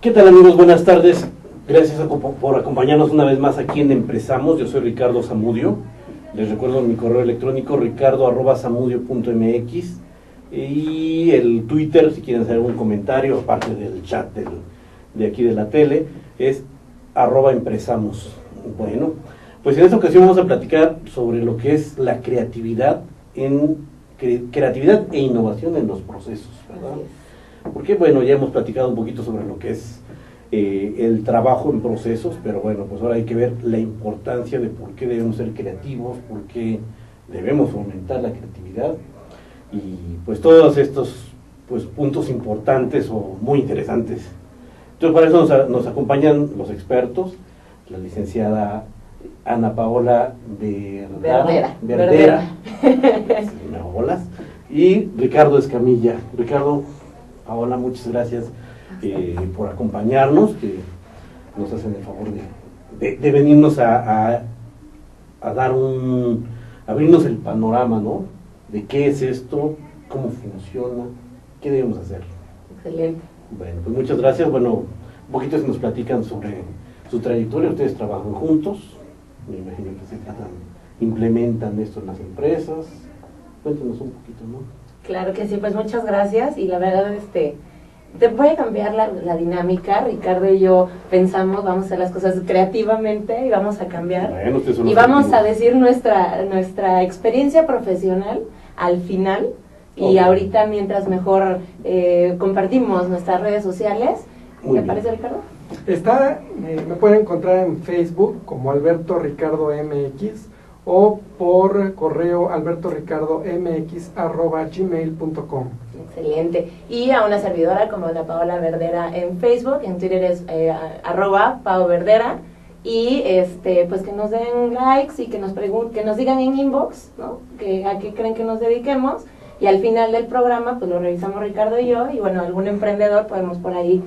¿Qué tal, amigos? Buenas tardes. Gracias por acompañarnos una vez más aquí en Empresamos. Yo soy Ricardo Zamudio. Les recuerdo mi correo electrónico ricardo@zamudio.mx y el Twitter, si quieren hacer algún comentario, aparte del chat de aquí de la tele, es @empresamos. Bueno, pues en esta ocasión vamos a platicar sobre lo que es la creatividad e innovación en los procesos, ¿verdad? Porque bueno, ya hemos platicado un poquito sobre lo que es el trabajo en procesos, pero bueno, pues ahora hay que ver la importancia de por qué debemos ser creativos, por qué debemos fomentar la creatividad y pues todos estos pues puntos importantes o muy interesantes. Entonces para eso nos acompañan los expertos, la licenciada Ana Paola Verdera, y Ricardo Escamilla. Ricardo, Paola, muchas gracias por acompañarnos, que nos hacen el favor de venirnos a dar abrirnos el panorama, ¿no? De qué es esto, cómo funciona, qué debemos hacer. Excelente. Bueno, pues muchas gracias. Bueno, un poquito se nos platican sobre su trayectoria. Ustedes trabajan juntos, me imagino que implementan esto en las empresas. Cuéntanos un poquito, ¿no? Claro que sí, pues muchas gracias, y la verdad te voy a cambiar la dinámica. Ricardo y yo pensamos, vamos a hacer las cosas creativamente y vamos a cambiar, bueno, y vamos a decir nuestra experiencia profesional al final, y ahorita mientras mejor compartimos nuestras redes sociales. ¿Te parece, Ricardo? Me pueden encontrar en Facebook como Alberto Ricardo MX o por correo albertoricardomx@gmail.com. Excelente. Y a una servidora como la Paola Verdera en Facebook, en Twitter es @PaoVerdera, y pues que nos den likes y que nos digan en inbox, ¿no? A qué creen que nos dediquemos, y al final del programa pues lo revisamos Ricardo y yo, y bueno, algún emprendedor podemos por ahí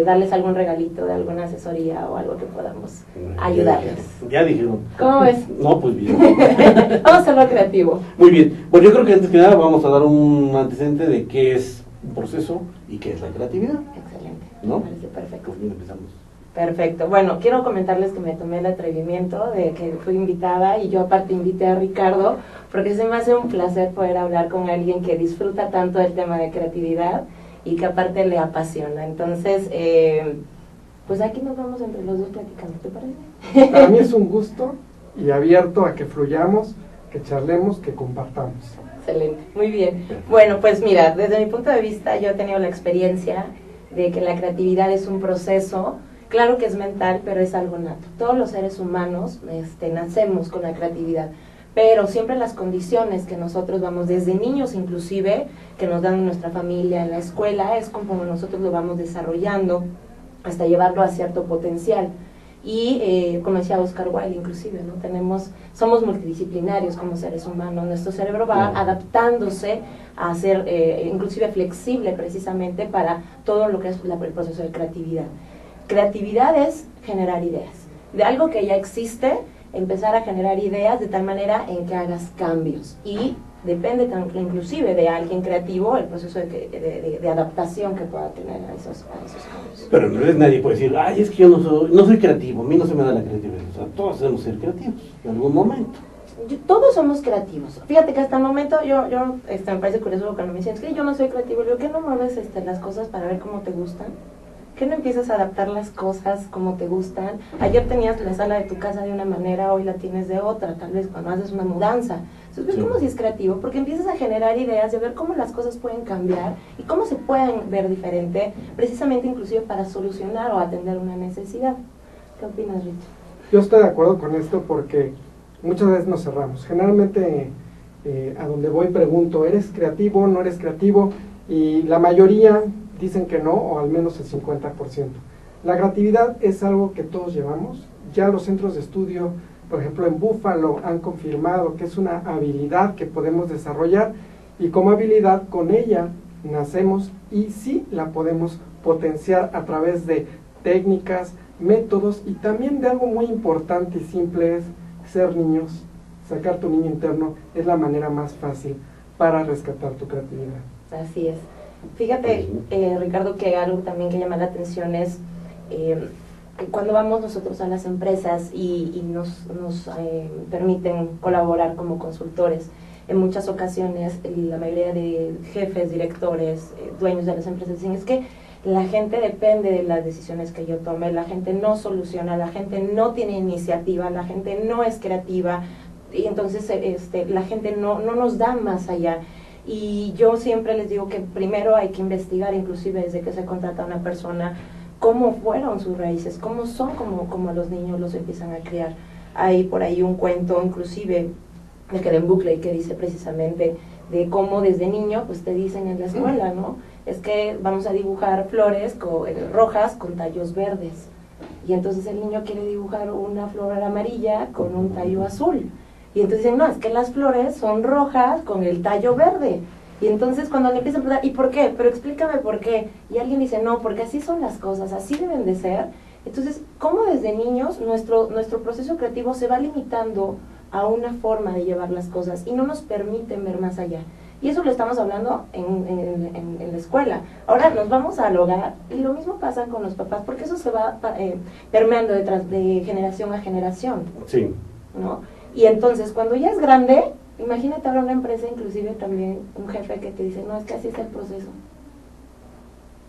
darles algún regalito de alguna asesoría o algo que podamos ayudarles. Ya dijeron. ¿Cómo ves? No, pues bien. Vamos a hacerlo creativo. Muy bien. Pues yo creo que antes que nada vamos a dar un antecedente de qué es un proceso y qué es la creatividad. Excelente. ¿No? Me parece perfecto. Pues bien, empezamos. Perfecto. Bueno, quiero comentarles que me tomé el atrevimiento de que fui invitada, y yo aparte invité a Ricardo porque se me hace un placer poder hablar con alguien que disfruta tanto del tema de creatividad y que aparte le apasiona. Entonces, pues aquí nos vamos entre los dos platicando, ¿te parece? Para mí es un gusto y abierto a que fluyamos, que charlemos, que compartamos. Excelente, muy bien. Bueno, pues mira, desde mi punto de vista yo he tenido la experiencia de que la creatividad es un proceso. Claro que es mental, pero es algo nato. Todos los seres humanos nacemos con la creatividad, pero siempre las condiciones que nosotros vamos, desde niños inclusive, que nos dan nuestra familia, en la escuela, es como nosotros lo vamos desarrollando hasta llevarlo a cierto potencial. Y como decía Oscar Wilde, inclusive, ¿no? Somos multidisciplinarios como seres humanos. Nuestro cerebro va adaptándose a ser inclusive flexible, precisamente para todo lo que es el proceso de creatividad. Creatividad es generar ideas de algo que ya existe, empezar a generar ideas de tal manera en que hagas cambios, y depende inclusive de alguien creativo el proceso de adaptación que pueda tener a esos cambios. Pero no es nadie puede decir, ay, es que yo no soy creativo, a mí no se me da la creatividad. O sea, todos debemos ser creativos en algún momento. Todos somos creativos. Fíjate que hasta el momento me parece curioso cuando me dicen, es que yo no soy creativo. Le digo, ¿qué no mueves las cosas para ver cómo te gustan? ¿Qué no empiezas a adaptar las cosas como te gustan? Ayer tenías la sala de tu casa de una manera, hoy la tienes de otra, tal vez cuando haces una mudanza. Entonces ves cómo si es creativo, porque empiezas a generar ideas de ver cómo las cosas pueden cambiar y cómo se pueden ver diferente, precisamente inclusive para solucionar o atender una necesidad. ¿Qué opinas, Rich? Yo estoy de acuerdo con esto porque muchas veces nos cerramos. Generalmente a donde voy pregunto, ¿eres creativo? ¿No eres creativo? Y la mayoría dicen que no, o al menos el 50%. La creatividad es algo que todos llevamos. Ya los centros de estudio, por ejemplo en Buffalo, han confirmado que es una habilidad que podemos desarrollar, y como habilidad con ella nacemos, y sí la podemos potenciar a través de técnicas, métodos, y también de algo muy importante y simple es ser niños. Sacar tu niño interno es la manera más fácil para rescatar tu creatividad. Así es. Fíjate, Ricardo, que algo también que llama la atención es cuando vamos nosotros a las empresas y nos permiten colaborar como consultores. En muchas ocasiones la mayoría de jefes, directores, dueños de las empresas dicen es que la gente depende de las decisiones que yo tome, la gente no soluciona, la gente no tiene iniciativa, la gente no es creativa y entonces la gente no nos da más allá. Y yo siempre les digo que primero hay que investigar, inclusive desde que se contrata a una persona, cómo fueron sus raíces, cómo son, como los niños los empiezan a criar. Hay por ahí un cuento, inclusive, me quedé en bucle, que dice precisamente de cómo desde niño, pues te dicen en la escuela, ¿no? Es que vamos a dibujar flores rojas con tallos verdes. Y entonces el niño quiere dibujar una flor amarilla con un tallo azul. Y entonces dicen, no, es que las flores son rojas con el tallo verde. Y entonces cuando le empiezan a preguntar, ¿y por qué? Pero explícame por qué. Y alguien dice, no, porque así son las cosas, así deben de ser. Entonces, ¿cómo desde niños nuestro proceso creativo se va limitando a una forma de llevar las cosas y no nos permiten ver más allá? Y eso lo estamos hablando en la escuela. Ahora nos vamos al hogar y lo mismo pasa con los papás, porque eso se va permeando de generación a generación. Sí. ¿No? Y entonces, cuando ya es grande, imagínate ahora una empresa, inclusive también un jefe que te dice, no, es que así es el proceso.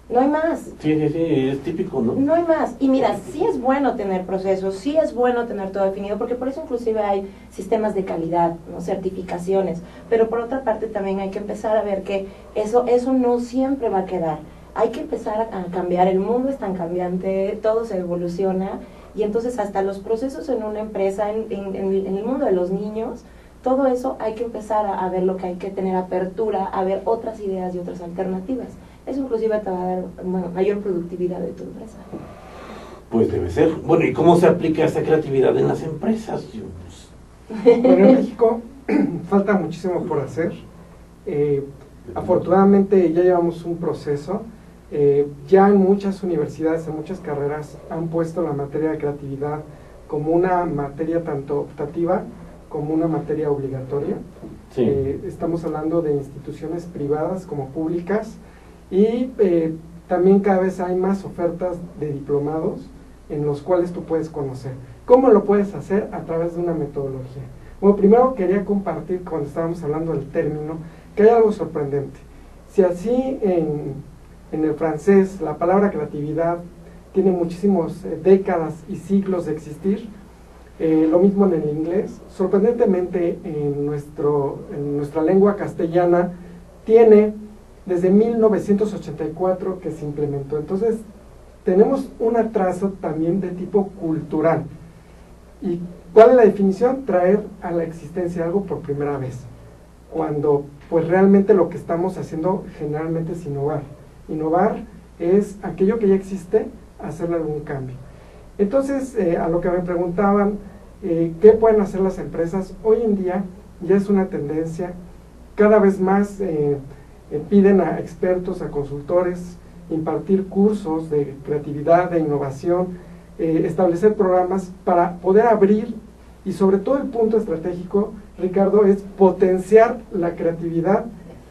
No hay más. Sí, es típico, ¿no? No hay más. Y mira, sí es bueno tener procesos, sí es bueno tener todo definido, porque por eso inclusive hay sistemas de calidad, ¿no? Certificaciones. Pero por otra parte también hay que empezar a ver que eso no siempre va a quedar. Hay que empezar a cambiar, el mundo es tan cambiante, todo se evoluciona, y entonces hasta los procesos en una empresa, en el mundo de los niños, todo eso hay que empezar a ver lo que hay que tener apertura, a ver otras ideas y otras alternativas. Eso inclusive te va a dar mayor productividad de tu empresa. Pues debe ser. Bueno, ¿y cómo se aplica esta creatividad en las empresas? Bueno, en México falta muchísimo por hacer. Afortunadamente ya llevamos un proceso. Ya en muchas universidades, en muchas carreras, han puesto la materia de creatividad como una materia tanto optativa como una materia obligatoria. Sí. Estamos hablando de instituciones privadas como públicas. Y también cada vez hay más ofertas de diplomados en los cuales tú puedes conocer. ¿Cómo lo puedes hacer? A través de una metodología. Bueno, primero quería compartir, cuando estábamos hablando del término, que hay algo sorprendente. Si así en el francés la palabra creatividad tiene muchísimas décadas y siglos de existir, lo mismo en el inglés, sorprendentemente en nuestra lengua castellana tiene desde 1984 que se implementó. Entonces, tenemos un atraso también de tipo cultural. ¿Y cuál es la definición? Traer a la existencia algo por primera vez. Cuando, pues realmente lo que estamos haciendo generalmente es innovar. Innovar es aquello que ya existe, hacerle algún cambio. Entonces, a lo que me preguntaban, ¿qué pueden hacer las empresas? Hoy en día ya es una tendencia, cada vez más piden a expertos, a consultores, impartir cursos de creatividad, de innovación, establecer programas para poder abrir, y sobre todo el punto estratégico, Ricardo, es potenciar la creatividad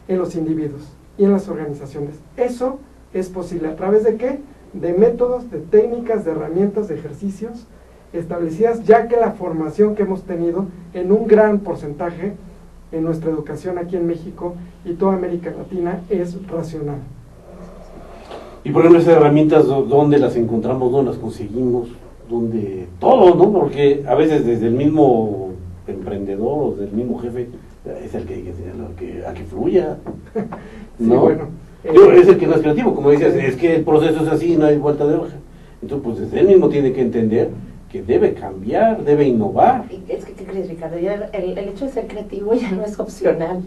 en los individuos y en las organizaciones. Eso es posible, ¿a través de qué? De métodos, de técnicas, de herramientas, de ejercicios establecidas, ya que la formación que hemos tenido en un gran porcentaje en nuestra educación aquí en México y toda América Latina es racional. Y por ejemplo, esas herramientas, ¿dónde las encontramos? ¿Dónde las conseguimos? ¿Dónde? Todo, ¿no? Porque a veces desde el mismo emprendedor o del mismo jefe es el que hay que enseñarlo a que fluya, ¿no? Sí, bueno, es el que no es creativo, como decías, es que el proceso es así, no hay vuelta de hoja. Entonces, pues desde él mismo tiene que entender que debe cambiar, debe innovar. Es que, ¿qué crees, Ricardo? Ya el hecho de ser creativo ya no es opcional.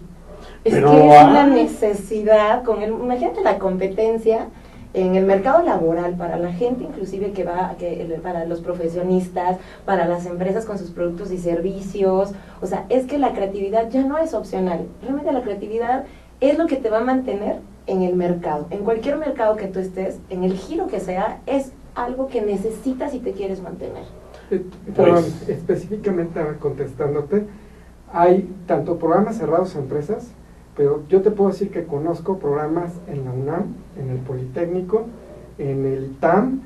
Es Pero que es una necesidad, imagínate la competencia en el mercado laboral para la gente inclusive para los profesionistas, para las empresas con sus productos y servicios. O sea, es que la creatividad ya no es opcional. Realmente la creatividad es lo que te va a mantener en el mercado. En cualquier mercado que tú estés, en el giro que sea, es algo que necesitas y te quieres mantener. Perdón, específicamente contestándote, hay tanto programas cerrados a empresas pero yo te puedo decir que conozco programas en la UNAM, en el Politécnico, en el ITAM,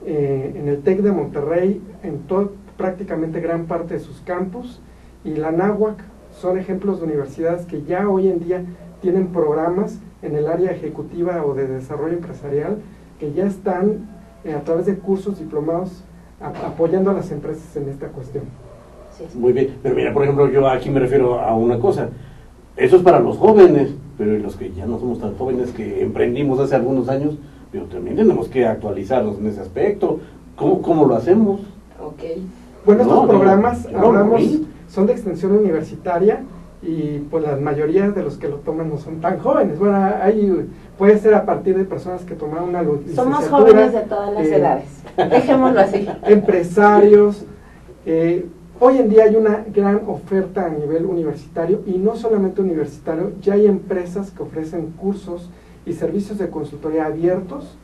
en el TEC de Monterrey, en prácticamente gran parte de sus campus, y la NAHUAC son ejemplos de universidades que ya hoy en día tienen programas en el área ejecutiva o de desarrollo empresarial que ya están a través de cursos diplomados apoyando a las empresas en esta cuestión. Muy bien, pero mira, por ejemplo, yo aquí me refiero a una cosa, eso es para los jóvenes, pero los que ya no somos tan jóvenes, que emprendimos hace algunos años, pero también tenemos que actualizarnos en ese aspecto. ¿Cómo lo hacemos? Okay. Bueno, estos programas, son de extensión universitaria, y pues la mayoría de los que lo toman no son tan jóvenes. Bueno, ahí puede ser a partir de personas que tomaron una licenciatura. Somos jóvenes de todas las edades, dejémoslo así. Empresarios. Hoy en día hay una gran oferta a nivel universitario, y no solamente universitario, ya hay empresas que ofrecen cursos y servicios de consultoría abiertos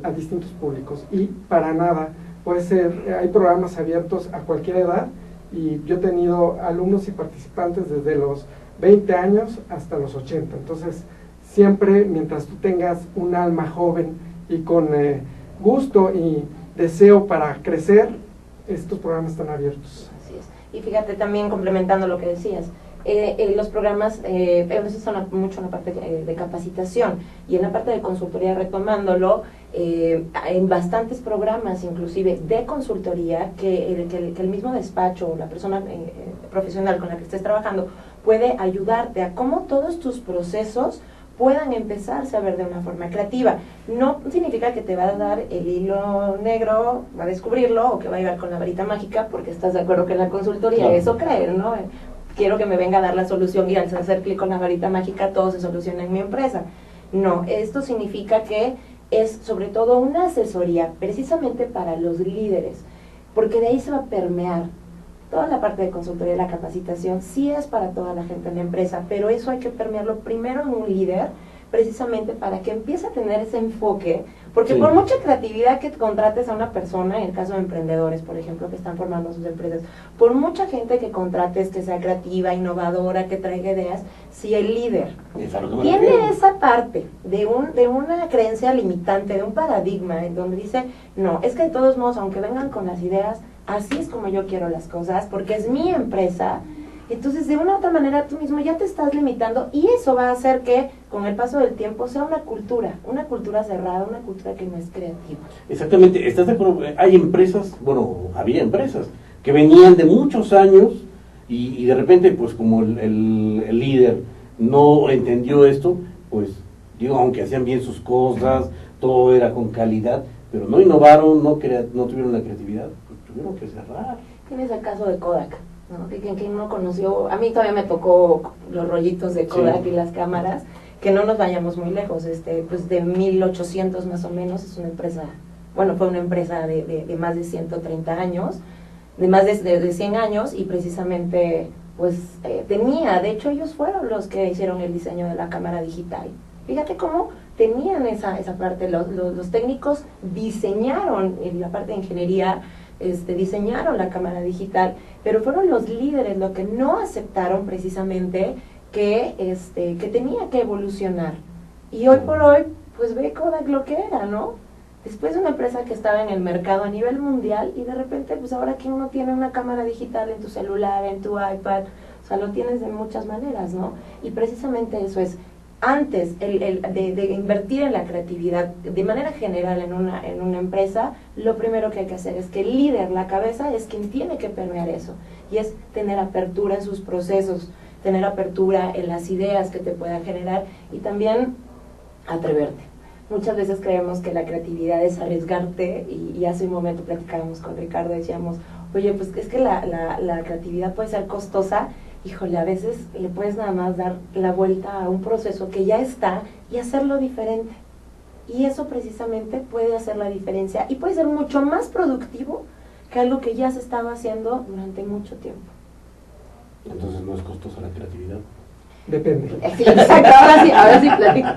a distintos públicos, y para nada, puede ser, hay programas abiertos a cualquier edad, y yo he tenido alumnos y participantes desde los 20 años hasta los 80, entonces siempre mientras tú tengas un alma joven y con gusto y deseo para crecer, estos programas están abiertos. Así es. Y fíjate, también complementando lo que decías, los programas se son mucho en la parte de capacitación, y en la parte de consultoría, retomándolo, en bastantes programas inclusive de consultoría que el mismo despacho o la persona profesional con la que estés trabajando puede ayudarte a cómo todos tus procesos puedan empezarse a ver de una forma creativa. No significa que te va a dar el hilo negro, va a descubrirlo, o que va a llegar con la varita mágica, porque estás de acuerdo que en la consultoría, claro, eso creer, ¿no? Quiero que me venga a dar la solución y al hacer clic con la varita mágica todo se soluciona en mi empresa. No, esto significa que es sobre todo una asesoría precisamente para los líderes, porque de ahí se va a permear toda la parte de consultoría y la capacitación. Sí es para toda la gente en la empresa, pero eso hay que permearlo primero en un líder, precisamente para que empiece a tener ese enfoque, porque sí, por mucha creatividad que contrates a una persona, en el caso de emprendedores, por ejemplo, que están formando sus empresas, por mucha gente que contrates que sea creativa, innovadora, que traiga ideas, si el líder tiene esa parte de una creencia limitante, de un paradigma, en donde dice, no, es que de todos modos, aunque vengan con las ideas, así es como yo quiero las cosas, porque es mi empresa, entonces de una u otra manera tú mismo ya te estás limitando, y eso va a hacer que con el paso del tiempo sea una cultura cerrada, una cultura que no es creativa. Exactamente, ¿estás de acuerdo? Hay empresas, bueno, había empresas que venían de muchos años y de repente, pues como el líder no entendió esto, pues digo, aunque hacían bien sus cosas, todo era con calidad, pero no innovaron, no tuvieron la creatividad, pues tuvieron que cerrar. Tienes el caso de Kodak, ¿no? Que no conoció, a mí todavía me tocó los rollitos de Kodak, sí, y las cámaras, que no nos vayamos muy lejos, pues de 1800 más o menos, es una empresa, bueno, fue una empresa de más de 130 años, de más de 100 años, y precisamente, pues, tenía, de hecho ellos fueron los que hicieron el diseño de la cámara digital. Fíjate cómo tenían esa parte, los técnicos diseñaron, en la parte de ingeniería, diseñaron la cámara digital, pero fueron los líderes los que no aceptaron precisamente que tenía que evolucionar. Y hoy por hoy, pues ve Kodak lo que era, ¿no? Después de una empresa que estaba en el mercado a nivel mundial, y de repente, pues ahora ¿quién no tiene una cámara digital en tu celular, en tu iPad? O sea, lo tienes de muchas maneras, ¿no? Y precisamente eso es, antes de invertir en la creatividad de manera general en una empresa, lo primero que hay que hacer es que el líder, la cabeza, es quien tiene que permear eso, y es tener apertura en sus procesos, tener apertura en las ideas que te puedan generar, y también atreverte. Muchas veces creemos que la creatividad es arriesgarte, y hace un momento platicábamos con Ricardo, decíamos, oye, pues es que la creatividad puede ser costosa. Híjole, a veces le puedes nada más dar la vuelta a un proceso que ya está y hacerlo diferente. Y eso precisamente puede hacer la diferencia, y puede ser mucho más productivo que algo que ya se estaba haciendo durante mucho tiempo. Entonces, ¿no es costosa la creatividad? Depende. Sí, exacto, ahora sí platico.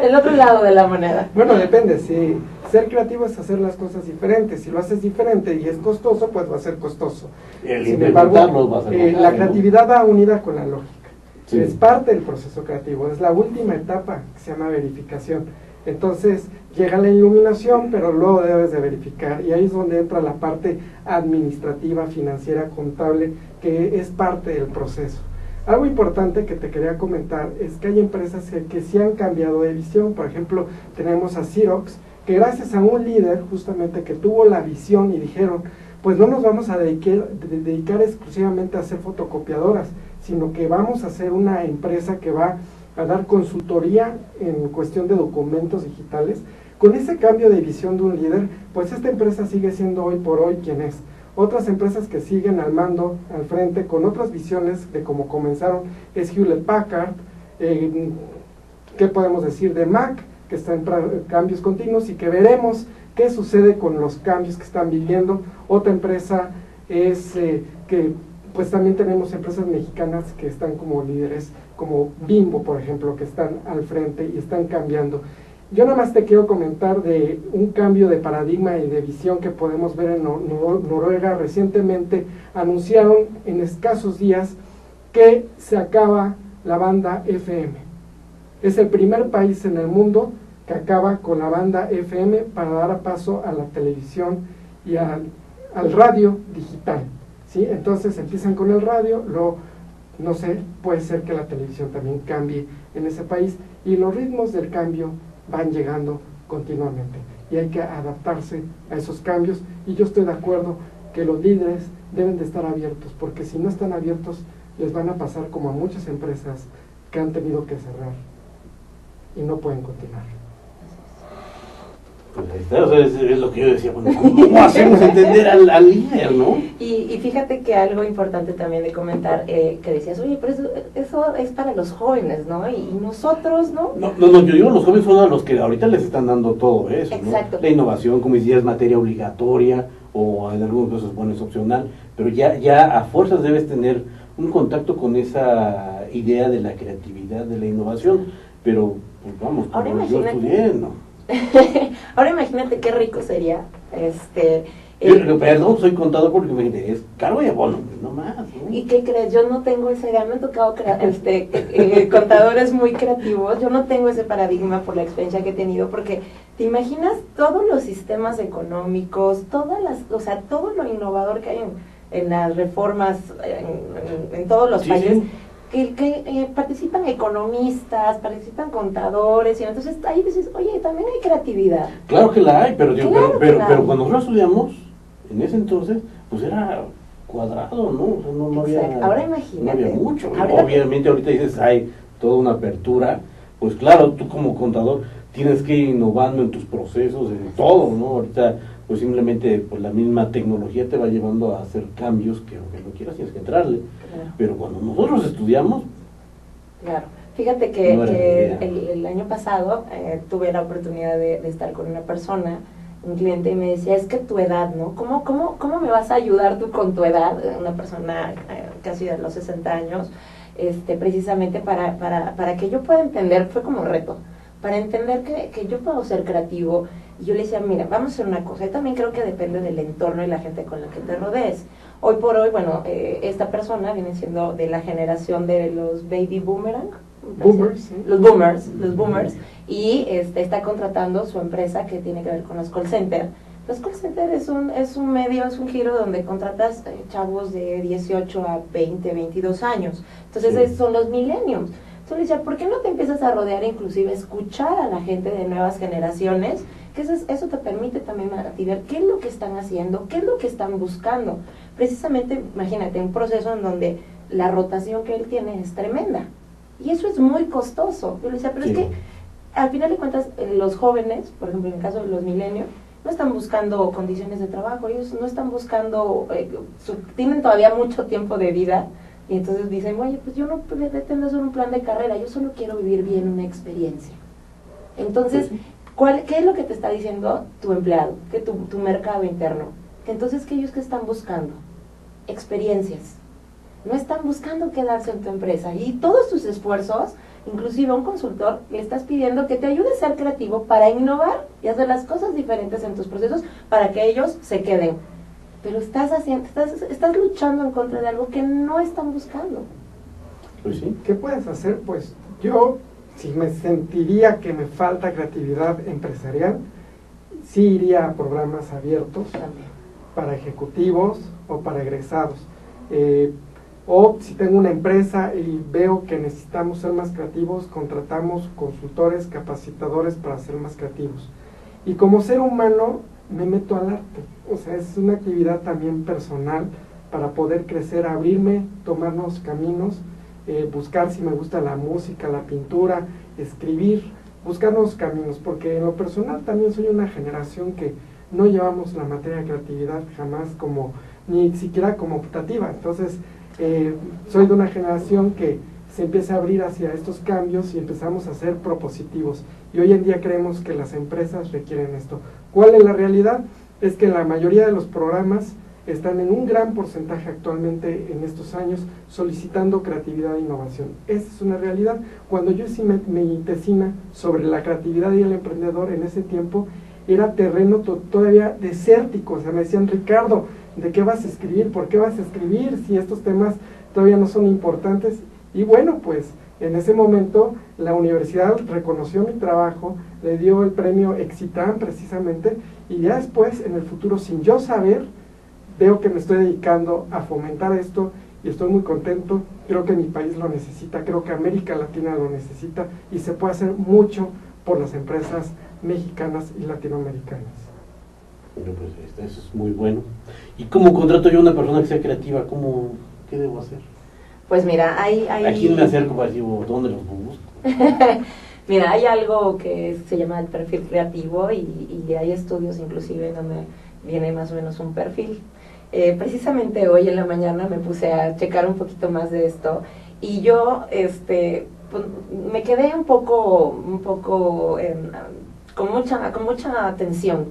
El otro lado de la moneda. Bueno, depende. Si ser creativo es hacer las cosas diferentes. Si lo haces diferente y es costoso, pues va a ser costoso. Sin embargo, va a ser la creatividad va unida con la lógica. Sí. Es parte del proceso creativo, es la última etapa que se llama verificación. Entonces llega la iluminación, pero luego debes de verificar, y ahí es donde entra la parte administrativa, financiera, contable, que es parte del proceso. Algo importante que te quería comentar es que hay empresas que sí han cambiado de visión. Por ejemplo, tenemos a Xerox, que gracias a un líder justamente que tuvo la visión y dijeron, pues no nos vamos a dedicar exclusivamente a hacer fotocopiadoras, sino que vamos a ser una empresa que va a dar consultoría en cuestión de documentos digitales. Con ese cambio de visión de un líder, pues esta empresa sigue siendo hoy por hoy quien es. Otras empresas que siguen al mando, al frente, con otras visiones de cómo comenzaron, es Hewlett Packard, ¿qué podemos decir de Mac? Que está en cambios continuos y que veremos qué sucede con los cambios que están viviendo. Otra empresa es que pues también tenemos empresas mexicanas que están como líderes, como Bimbo, por ejemplo, que están al frente y están cambiando. Yo nada más te quiero comentar de un cambio de paradigma y de visión que podemos ver en Noruega. Recientemente anunciaron en escasos días que se acaba la banda FM. Es el primer país en el mundo que acaba con la banda FM para dar paso a la televisión y al radio digital, ¿sí? Entonces empiezan con el radio, luego, no sé, puede ser que la televisión también cambie en ese país, y los ritmos del cambio van llegando continuamente y hay que adaptarse a esos cambios, y yo estoy de acuerdo que los líderes deben de estar abiertos, porque si no están abiertos les van a pasar como a muchas empresas que han tenido que cerrar y no pueden continuar. Pues ahí está, o sea, es lo que yo decía, bueno, ¿cómo hacemos entender al líder, no? Y fíjate que algo importante también de comentar, que decías, oye, pero eso es para los jóvenes, ¿no? Y nosotros, ¿no? No, yo digo, los jóvenes son a los que ahorita les están dando todo eso, Exacto. ¿no? La innovación, como decías, es materia obligatoria, o en algunos casos, bueno, es opcional, pero ya a fuerzas debes tener un contacto con esa idea de la creatividad, de la innovación, pero, pues vamos, Ahora como yo imagínate. estudié, ¿no? Ahora imagínate qué rico sería, Perdón, soy contador porque imagínate, es cargo y abono, no más, ¿no? ¿Y qué crees? Yo no tengo ese, me han tocado contadores muy creativos, yo no tengo ese paradigma por la experiencia que he tenido, porque te imaginas todos los sistemas económicos, o sea, todo lo innovador que hay en las reformas en todos los países. Sí. Que participan economistas, participan contadores, y entonces ahí dices, oye, también hay creatividad. Claro que la hay, pero, digo, Claro pero que la hay. cuando nosotros estudiamos, en ese entonces, pues era cuadrado, ¿no? O sea, no había, Exacto. Ahora imagínate. no había mucho. Ahora- Obviamente ahorita dices, hay toda una apertura, pues claro, tú como contador tienes que ir innovando en tus procesos, en todo, ¿no? Ahorita, pues simplemente pues la misma tecnología te va llevando a hacer cambios que aunque no quieras tienes que entrarle. Claro. Pero cuando nosotros estudiamos, Claro. Fíjate que, No era que idea. el año pasado tuve la oportunidad de estar con una persona, un cliente, y me decía, es que tu edad, ¿no? ¿Cómo me vas a ayudar tú con tu edad? Una persona casi de los 60 años, precisamente para que yo pueda entender, fue como reto, para entender que yo puedo ser creativo. Y yo le decía, mira, vamos a hacer una cosa, yo también creo que depende del entorno y la gente con la que te rodees. Hoy por hoy, bueno, esta persona viene siendo de la generación de los baby boomerang, Boomers, ¿sí? los boomers, y está contratando su empresa que tiene que ver con los call center. Los call center es un medio, es un giro donde contratas chavos de 18 a 20, 22 años. Entonces Sí. son los millennials. Entonces le decía, ¿por qué no te empiezas a rodear, inclusive escuchar a la gente de nuevas generaciones? Que eso te permite también a ti ver qué es lo que están haciendo, qué es lo que están buscando. Precisamente, imagínate, un proceso en donde la rotación que él tiene es tremenda. Y eso es muy costoso. Yo le decía, pero Sí. es que al final de cuentas los jóvenes, por ejemplo en el caso de los milenios, no están buscando condiciones de trabajo, ellos no están buscando, tienen todavía mucho tiempo de vida, y entonces dicen, oye, pues yo no pretendo hacer un plan de carrera, yo solo quiero vivir bien una experiencia. Entonces, ¿qué es lo que te está diciendo tu empleado, que tu mercado interno? Que entonces, ¿qué ellos que están buscando? Experiencias. No están buscando quedarse en tu empresa, y todos tus esfuerzos, inclusive a un consultor, le estás pidiendo que te ayude a ser creativo para innovar y hacer las cosas diferentes en tus procesos para que ellos se queden. Pero estás luchando en contra de algo que no están buscando. Pues sí. ¿Qué puedes hacer? Pues yo, si me sentiría que me falta creatividad empresarial, sí iría a programas abiertos para ejecutivos o para egresados. O si tengo una empresa y veo que necesitamos ser más creativos, contratamos consultores, capacitadores para ser más creativos. Y como ser humano me meto al arte, o sea, es una actividad también personal para poder crecer, abrirme, tomar nuevos caminos, buscar si me gusta la música, la pintura, escribir, buscar nuevos caminos, porque en lo personal también soy una generación que no llevamos la materia de creatividad jamás como, ni siquiera como optativa. Entonces, soy de una generación que se empieza a abrir hacia estos cambios y empezamos a ser propositivos. Y hoy en día creemos que las empresas requieren esto. ¿Cuál es la realidad? Es que la mayoría de los programas están en un gran porcentaje actualmente en estos años solicitando creatividad e innovación. Esa es una realidad. Cuando yo hice mi tesina sobre la creatividad y el emprendedor en ese tiempo, era terreno todavía desértico. O sea, me decían, Ricardo, ¿de qué vas a escribir? ¿Por qué vas a escribir si estos temas todavía no son importantes? Y bueno, pues en ese momento la universidad reconoció mi trabajo, le dio el premio Exitam precisamente, y ya después, en el futuro, sin yo saber, veo que me estoy dedicando a fomentar esto y estoy muy contento. Creo que mi país lo necesita, creo que América Latina lo necesita y se puede hacer mucho por las empresas mexicanas y latinoamericanas. Bueno, pues eso es muy bueno. ¿Y cómo contrato yo a una persona que sea creativa? ¿Qué debo hacer? Pues mira, ¿A quién me acerco para decir dónde los busco? Mira, hay algo que se llama el perfil creativo y hay estudios inclusive donde viene más o menos un perfil. Precisamente hoy en la mañana me puse a checar un poquito más de esto y yo pues, me quedé un poco con mucha atención,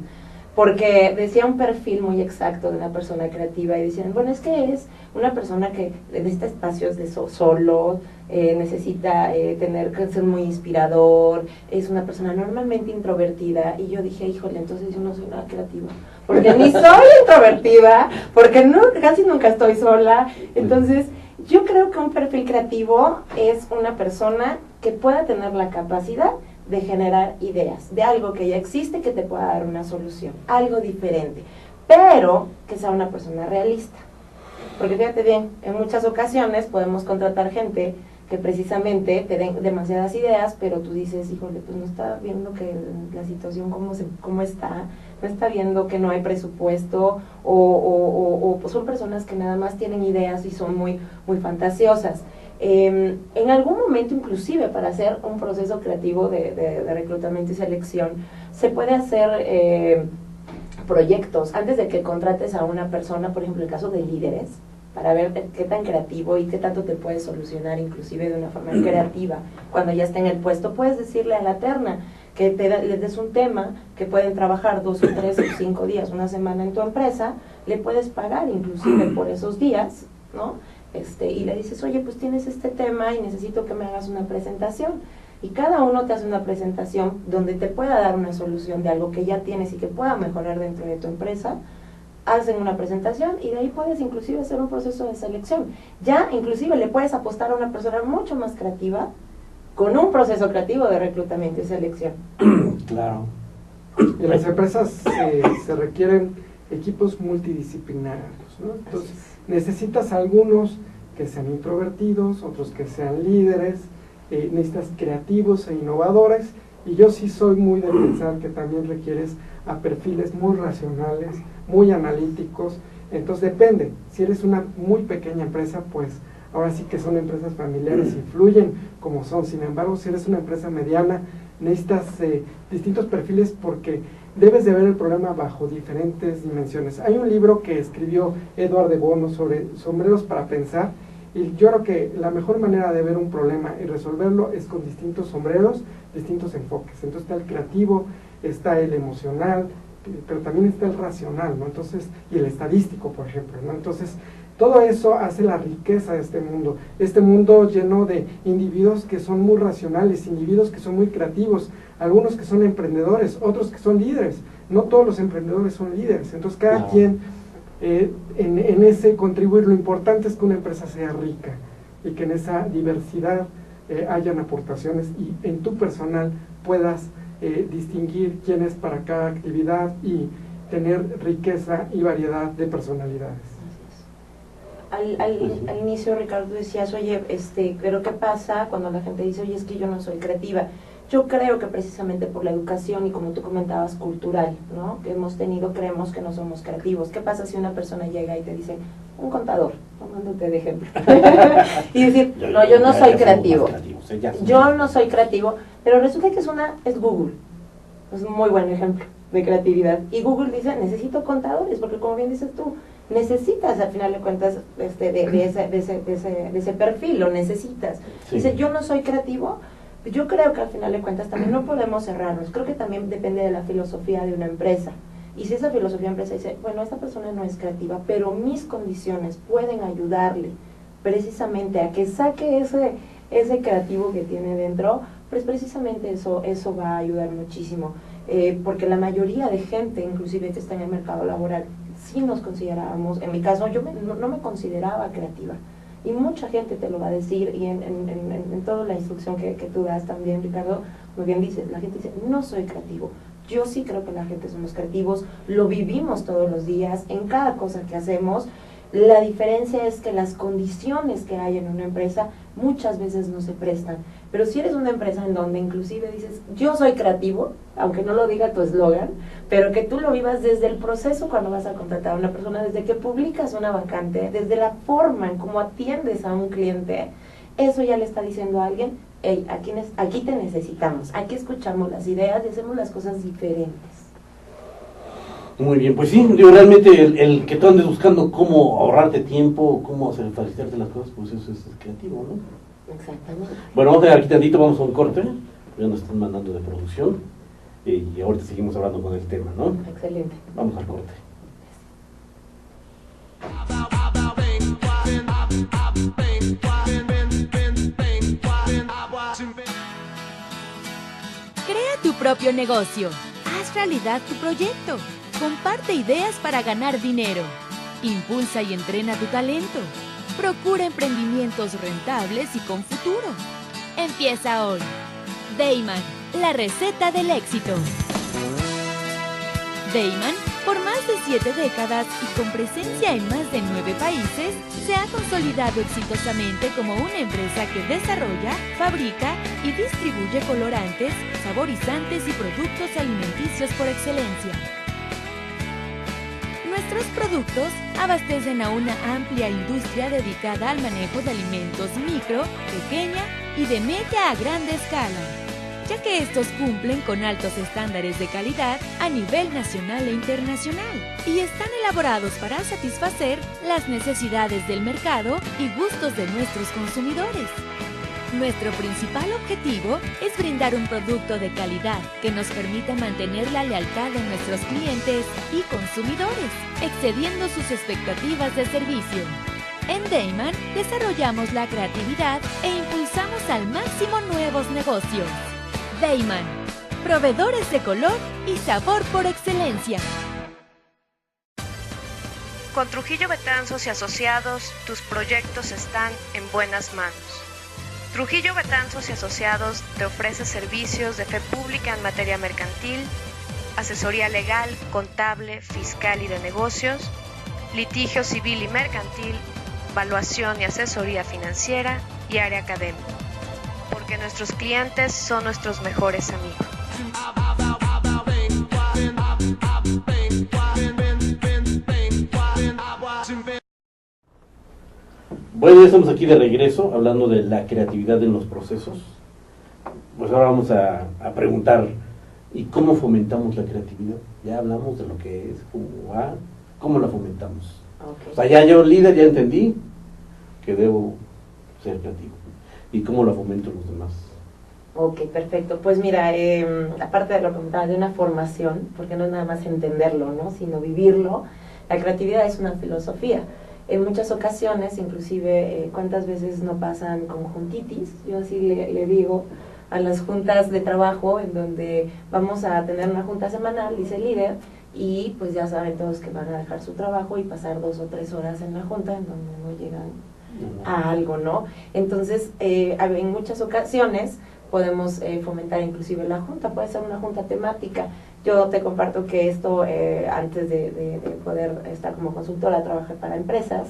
porque decía un perfil muy exacto de una persona creativa y decían, bueno, es que es una persona que necesita espacios de solo, necesita tener que ser muy inspirador, es una persona normalmente introvertida, y yo dije, híjole, entonces yo no soy nada creativa, porque ni soy introvertida, porque casi nunca estoy sola. Entonces yo creo que un perfil creativo es una persona que pueda tener la capacidad de generar ideas, de algo que ya existe que te pueda dar una solución, algo diferente, pero que sea una persona realista. Porque fíjate bien, en muchas ocasiones podemos contratar gente que precisamente te den demasiadas ideas, pero tú dices, híjole, pues no está viendo que la situación cómo está, no está viendo que no hay presupuesto, o pues son personas que nada más tienen ideas y son muy fantasiosas. En algún momento, inclusive para hacer un proceso creativo de reclutamiento y selección, se puede hacer proyectos antes de que contrates a una persona, por ejemplo, el caso de líderes, para ver qué tan creativo y qué tanto te puede solucionar, inclusive de una forma creativa. Cuando ya está en el puesto, puedes decirle a la terna que les des un tema, que pueden trabajar 2 o 3 o 5 días, una semana en tu empresa, le puedes pagar inclusive por esos días, ¿no? Y le dices, oye, pues tienes este tema y necesito que me hagas una presentación. Y cada uno te hace una presentación donde te pueda dar una solución de algo que ya tienes y que pueda mejorar dentro de tu empresa. Hacen una presentación y de ahí puedes inclusive hacer un proceso de selección. Ya inclusive le puedes apostar a una persona mucho más creativa con un proceso creativo de reclutamiento y selección. Claro. Y en las empresas se requieren equipos multidisciplinarios, ¿no? Entonces necesitas algunos que sean introvertidos, otros que sean líderes, necesitas creativos e innovadores, y yo sí soy muy de pensar que también requieres a perfiles muy racionales, muy analíticos. Entonces depende, si eres una muy pequeña empresa, pues ahora sí que son empresas familiares y fluyen como son. Sin embargo, si eres una empresa mediana, necesitas distintos perfiles porque debes de ver el problema bajo diferentes dimensiones. Hay un libro que escribió Edward de Bono sobre sombreros para pensar, y yo creo que la mejor manera de ver un problema y resolverlo es con distintos sombreros, distintos enfoques. Entonces está el creativo, está el emocional, pero también está el racional, ¿no? Entonces, y el estadístico, por ejemplo, ¿no? Entonces, todo eso hace la riqueza de este mundo lleno de individuos que son muy racionales, individuos que son muy creativos, algunos que son emprendedores, otros que son líderes. No todos los emprendedores son líderes, entonces cada quien en ese contribuir. Lo importante es que una empresa sea rica, y que en esa diversidad hayan aportaciones y en tu personal puedas distinguir quién es para cada actividad y tener riqueza y variedad de personalidades. Al inicio, Ricardo, decías, oye, pero ¿qué pasa cuando la gente dice, oye, es que yo no soy creativa? Yo creo que precisamente por la educación y como tú comentabas, cultural, ¿no?, que hemos tenido, creemos que no somos creativos. ¿Qué pasa si una persona llega y te dice, un contador, tomándote de ejemplo, y decir, no, yo no soy creativo, yo no soy creativo, pero resulta que es Google, es un muy buen ejemplo de creatividad, y Google dice, necesito contadores, porque como bien dices tú, necesitas al final de cuentas de ese perfil, lo necesitas. Sí. Dice, yo no soy creativo. Yo creo que al final de cuentas también no podemos cerrarnos, creo que también depende de la filosofía de una empresa, y si esa filosofía de empresa dice, bueno, esta persona no es creativa, pero mis condiciones pueden ayudarle precisamente a que saque ese creativo que tiene dentro, pues precisamente eso va a ayudar muchísimo, porque la mayoría de gente, inclusive que está en el mercado laboral, sí nos considerábamos, en mi caso yo no me consideraba creativa, y mucha gente te lo va a decir, y en toda la instrucción que tú das también, Ricardo, muy bien dices, la gente dice, no soy creativo. Yo sí creo que la gente somos creativos, lo vivimos todos los días, en cada cosa que hacemos. La diferencia es que las condiciones que hay en una empresa muchas veces no se prestan, pero si eres una empresa en donde inclusive dices, yo soy creativo, aunque no lo diga tu eslogan, pero que tú lo vivas desde el proceso cuando vas a contratar a una persona, desde que publicas una vacante, desde la forma en cómo atiendes a un cliente, eso ya le está diciendo a alguien, hey, aquí te necesitamos, aquí escuchamos las ideas y hacemos las cosas diferentes. Muy bien, pues sí, digo, realmente el que tú andes buscando cómo ahorrarte tiempo, cómo facilitarte las cosas, pues eso es creativo, ¿no? Exactamente. Bueno, vamos a ver aquí tantito, vamos a un corte, ya nos están mandando de producción, y ahorita seguimos hablando con el tema, ¿no? Excelente. Vamos al corte. Crea tu propio negocio. Haz realidad tu proyecto. Comparte ideas para ganar dinero. Impulsa y entrena tu talento. Procura emprendimientos rentables y con futuro. Empieza hoy. Dayman, la receta del éxito. Dayman, por más de 7 décadas y con presencia en más de 9 países, se ha consolidado exitosamente como una empresa que desarrolla, fabrica y distribuye colorantes, saborizantes y productos alimenticios por excelencia. Nuestros productos abastecen a una amplia industria dedicada al manejo de alimentos micro, pequeña y de media a grande escala, ya que estos cumplen con altos estándares de calidad a nivel nacional e internacional y están elaborados para satisfacer las necesidades del mercado y gustos de nuestros consumidores. Nuestro principal objetivo es brindar un producto de calidad que nos permita mantener la lealtad de nuestros clientes y consumidores, excediendo sus expectativas de servicio. En Dayman desarrollamos la creatividad e impulsamos al máximo nuevos negocios. Dayman, proveedores de color y sabor por excelencia. Con Trujillo Betanzos y Asociados, tus proyectos están en buenas manos. Trujillo Betanzos y Asociados te ofrece servicios de fe pública en materia mercantil, asesoría legal, contable, fiscal y de negocios, litigio civil y mercantil, evaluación y asesoría financiera y área académica, porque nuestros clientes son nuestros mejores amigos. Bueno, ya estamos aquí de regreso hablando de la creatividad en los procesos. Pues ahora vamos a preguntar, ¿y cómo fomentamos la creatividad? Ya hablamos de lo que es, ¿cómo la fomentamos? Okay. O sea, ya yo líder ya entendí que debo ser creativo. ¿Y cómo la fomento los demás? Ok, perfecto. Pues mira, aparte de lo que comentaba de una formación, porque no es nada más entenderlo, ¿no?, sino vivirlo, la creatividad es una filosofía. En muchas ocasiones, inclusive, ¿cuántas veces no pasan conjuntitis? Yo así le digo a las juntas de trabajo, en donde vamos a tener una junta semanal, dice el líder, y pues ya saben todos que van a dejar su trabajo y pasar 2 o 3 horas en la junta, en donde no llegan a algo, ¿no? Entonces, en muchas ocasiones podemos fomentar inclusive la junta, puede ser una junta temática. Yo te comparto que esto, antes de poder estar como consultora, trabajé para empresas,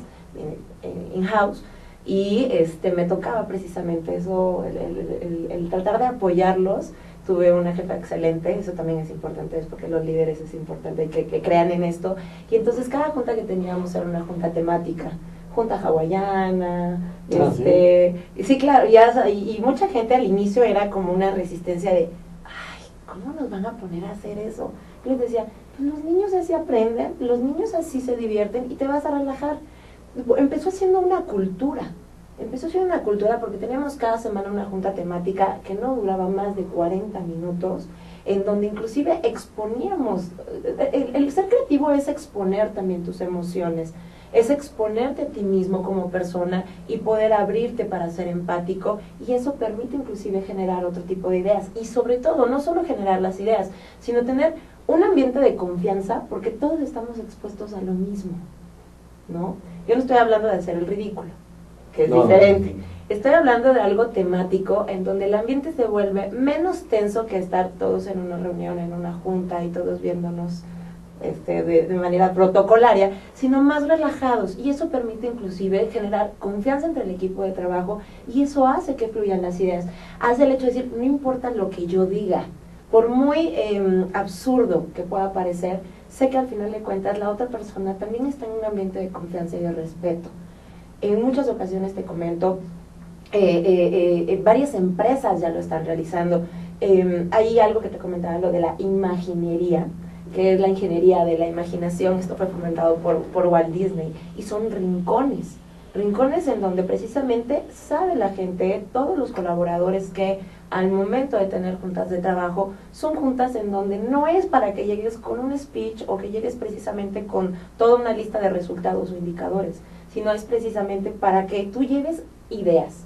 in-house, y me tocaba precisamente eso, el tratar de apoyarlos. Tuve una jefa excelente, eso también es importante, es porque los líderes es importante que crean en esto. Y entonces cada junta que teníamos era una junta temática, junta hawaiana, sí, claro, y mucha gente al inicio era como una resistencia de, ay, ¿cómo nos van a poner a hacer eso? Yo les decía, pues los niños así aprenden, los niños así se divierten y te vas a relajar. Empezó siendo una cultura porque teníamos cada semana una junta temática que no duraba más de 40 minutos, en donde inclusive exponíamos, el ser creativo es exponer también tus emociones, es exponerte a ti mismo como persona y poder abrirte para ser empático, y eso permite inclusive generar otro tipo de ideas, y sobre todo, no solo generar las ideas, sino tener un ambiente de confianza, porque todos estamos expuestos a lo mismo, ¿no? Yo no estoy hablando de hacer el ridículo, que es diferente. Estoy hablando de algo temático en donde el ambiente se vuelve menos tenso que estar todos en una reunión, en una junta y todos viéndonos de manera protocolaria, sino más relajados, y eso permite inclusive generar confianza entre el equipo de trabajo, y eso hace que fluyan las ideas. Hace el hecho de decir, no importa lo que yo diga, por muy absurdo que pueda parecer, sé que al final de cuentas la otra persona también está en un ambiente de confianza y de respeto. En muchas ocasiones te comento, varias empresas ya lo están realizando. Hay algo que te comentaba, lo de la imaginería, que es la ingeniería de la imaginación. Esto fue fomentado por Walt Disney, y son rincones en donde precisamente sabe la gente, todos los colaboradores, que al momento de tener juntas de trabajo, son juntas en donde no es para que llegues con un speech o que llegues precisamente con toda una lista de resultados o indicadores, sino es precisamente para que tú lleves ideas.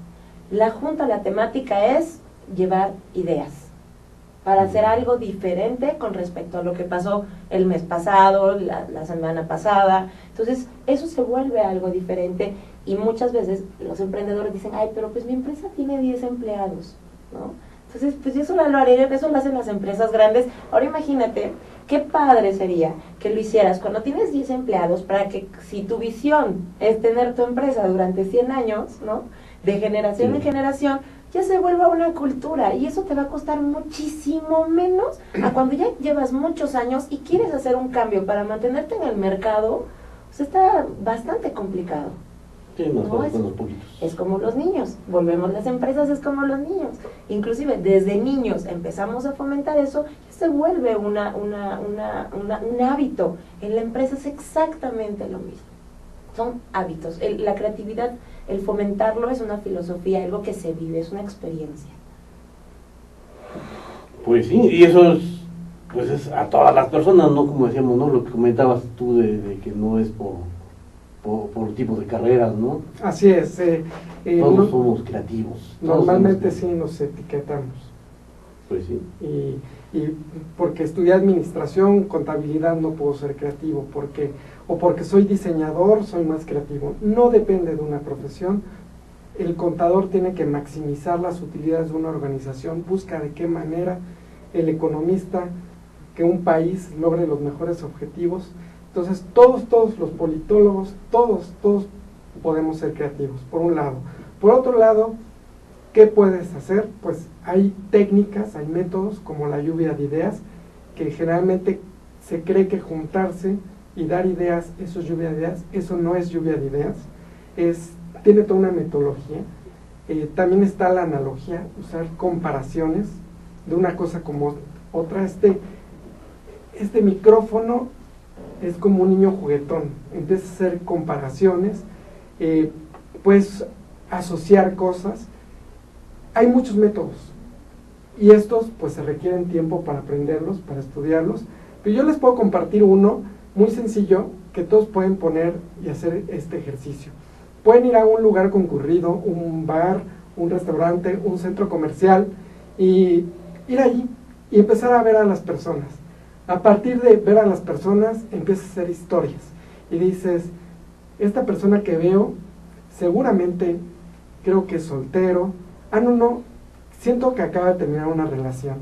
La junta, la temática es llevar ideas para hacer algo diferente con respecto a lo que pasó el mes pasado, la semana pasada. Entonces, eso se vuelve algo diferente, y muchas veces los emprendedores dicen, ay, pero pues mi empresa tiene 10 empleados, ¿no? Entonces, pues eso lo haré, eso lo hacen las empresas grandes. Ahora imagínate, qué padre sería que lo hicieras cuando tienes 10 empleados, para que si tu visión es tener tu empresa durante 100 años, ¿no? De generación en generación, ya se vuelva una cultura, y eso te va a costar muchísimo menos a cuando ya llevas muchos años y quieres hacer un cambio para mantenerte en el mercado. Pues está bastante complicado. Sí, ¿no? Es como los niños, volvemos, las empresas es como los niños, inclusive desde niños empezamos a fomentar eso, y se vuelve un hábito. En la empresa es exactamente lo mismo, son hábitos. La creatividad, el fomentarlo, es una filosofía, algo que se vive, es una experiencia. Pues sí, y eso es, pues es a todas las personas, ¿no? Como decíamos, ¿no? Lo que comentabas tú de que no es por tipo de carreras, ¿no? Así es. Todos somos creativos. Normalmente sí nos etiquetamos. Pues sí. Y porque estudié administración, contabilidad, no puedo ser creativo, o porque soy diseñador, soy más creativo. No depende de una profesión. El contador tiene que maximizar las utilidades de una organización, busca de qué manera el economista, que un país logre los mejores objetivos. Entonces, todos los politólogos, todos podemos ser creativos, por un lado. Por otro lado, ¿qué puedes hacer? Pues hay técnicas, hay métodos como la lluvia de ideas, que generalmente se cree que juntarse y dar ideas, eso es lluvia de ideas. Eso no es lluvia de ideas, tiene toda una metodología. También está la analogía, usar comparaciones de una cosa como otra. Este micrófono es como un niño juguetón, empieza a hacer comparaciones, puedes asociar cosas. Hay muchos métodos, y estos pues se requieren tiempo para aprenderlos, para estudiarlos, pero yo les puedo compartir uno muy sencillo que todos pueden poner y hacer este ejercicio. Pueden ir a un lugar concurrido, un bar, un restaurante, un centro comercial, y ir allí y empezar a ver a las personas. A partir de ver a las personas, empiezas a hacer historias, y dices, esta persona que veo seguramente creo que es soltero, no, siento que acaba de terminar una relación,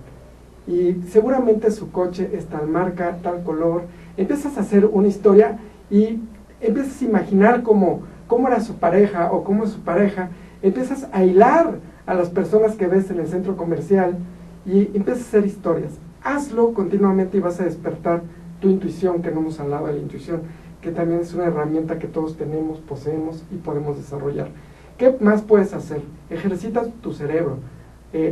y seguramente su coche es tal marca, tal color, empiezas a hacer una historia y empiezas a imaginar cómo era su pareja o cómo es su pareja, empiezas a hilar a las personas que ves en el centro comercial y empiezas a hacer historias. Hazlo continuamente y vas a despertar tu intuición, que no hemos hablado de la intuición, que también es una herramienta que todos tenemos, poseemos y podemos desarrollar. ¿Qué más puedes hacer? Ejercita tu cerebro,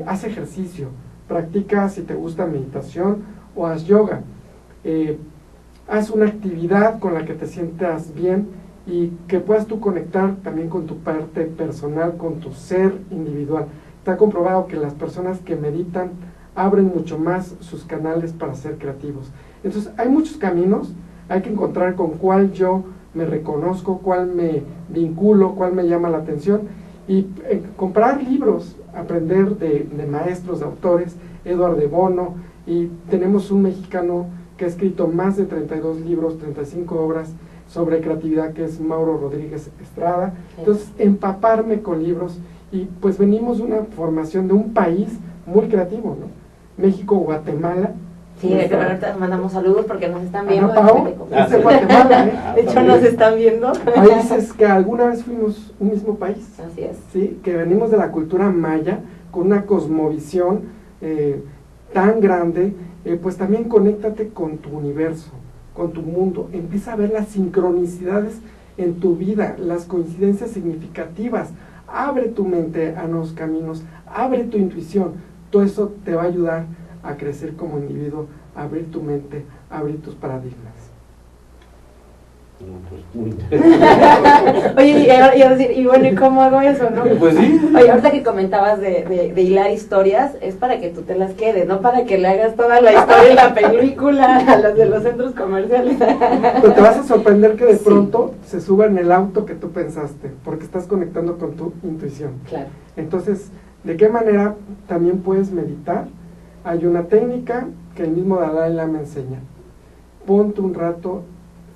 haz ejercicio, practica si te gusta meditación o haz yoga, haz una actividad con la que te sientas bien y que puedas tú conectar también con tu parte personal, con tu ser individual. Está comprobado que las personas que meditan abren mucho más sus canales para ser creativos. Entonces hay muchos caminos, hay que encontrar con cuál yo me reconozco, cuál me vinculo, cuál me llama la atención, y comprar libros, aprender de maestros, de autores, Eduardo de Bono, y tenemos un mexicano que ha escrito más de 32 libros, 35 obras sobre creatividad, que es Mauro Rodríguez Estrada. Entonces, empaparme con libros, y pues venimos de una formación de un país muy creativo, ¿no? México, Guatemala. Sí, de que ahorita mandamos saludos porque nos están viendo. Es de Guatemala, ¿eh? De hecho, nos están viendo. Países que alguna vez fuimos un mismo país. Así es. Sí, que venimos de la cultura maya, con una cosmovisión tan grande, pues también conéctate con tu universo, con tu mundo. Empieza a ver las sincronicidades en tu vida, las coincidencias significativas. Abre tu mente a nuevos caminos, abre tu intuición. Todo eso te va a ayudar a crecer como individuo, a abrir tu mente, a abrir tus paradigmas. Pues muy interesante. Oye, y decir, y bueno, ¿y cómo hago eso, no? Pues sí. Oye, ahorita que comentabas de hilar historias, es para que tú te las quedes, no para que le hagas toda la historia en la película a los de los centros comerciales. Pero te vas a sorprender que de pronto se suba en el auto que tú pensaste, porque estás conectando con tu intuición. Claro. Entonces, ¿de qué manera también puedes meditar? Hay una técnica que el mismo Dalai Lama enseña. Ponte un rato,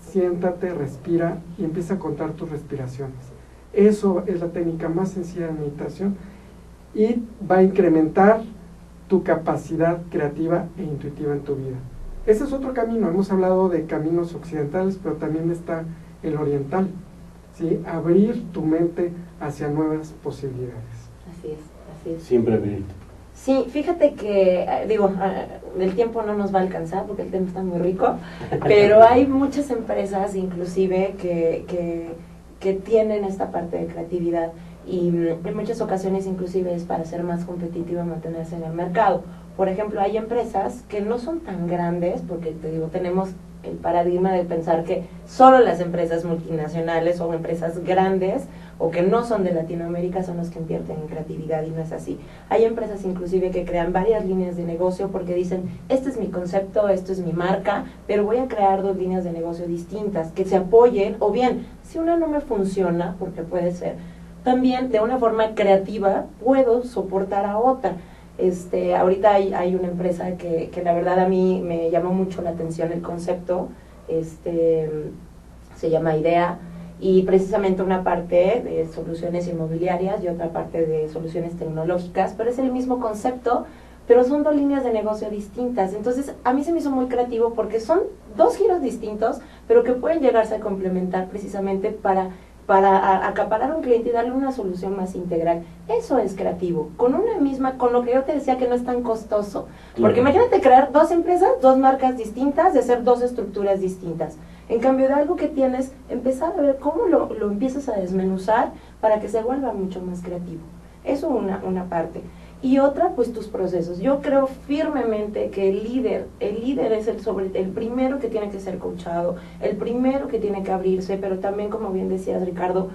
siéntate, respira y empieza a contar tus respiraciones. Eso es la técnica más sencilla de meditación y va a incrementar tu capacidad creativa e intuitiva en tu vida. Ese es otro camino. Hemos hablado de caminos occidentales, pero también está el oriental, ¿sí? Abrir tu mente hacia nuevas posibilidades. Así es, así es. Siempre abrirte. Sí, fíjate que, el tiempo no nos va a alcanzar porque el tema está muy rico, pero hay muchas empresas inclusive que tienen esta parte de creatividad y en muchas ocasiones inclusive es para ser más competitivo y mantenerse en el mercado. Por ejemplo, hay empresas que no son tan grandes, porque te digo, tenemos el paradigma de pensar que solo las empresas multinacionales o empresas grandes o que no son de Latinoamérica son los que invierten en creatividad, y no es así. Hay empresas inclusive que crean varias líneas de negocio porque dicen, este es mi concepto, esto es mi marca, pero voy a crear 2 líneas de negocio distintas que se apoyen, o bien, si una no me funciona, porque puede ser, también de una forma creativa puedo soportar a otra. Ahorita hay una empresa que la verdad a mí me llamó mucho la atención el concepto, se llama IDEA, y precisamente una parte de soluciones inmobiliarias y otra parte de soluciones tecnológicas, pero es el mismo concepto, pero son 2 líneas de negocio distintas. Entonces a mí se me hizo muy creativo porque son 2 giros distintos, pero que pueden llegarse a complementar precisamente para acaparar a un cliente y darle una solución más integral. Eso es creativo, con lo que yo te decía que no es tan costoso, porque imagínate crear 2 empresas, 2 marcas distintas, de hacer 2 estructuras distintas. En cambio de algo que tienes, empezar a ver cómo lo empiezas a desmenuzar para que se vuelva mucho más creativo. Eso una parte. Y otra, pues tus procesos. Yo creo firmemente que el líder es el primero que tiene que ser coachado, el primero que tiene que abrirse, pero también, como bien decías, Ricardo,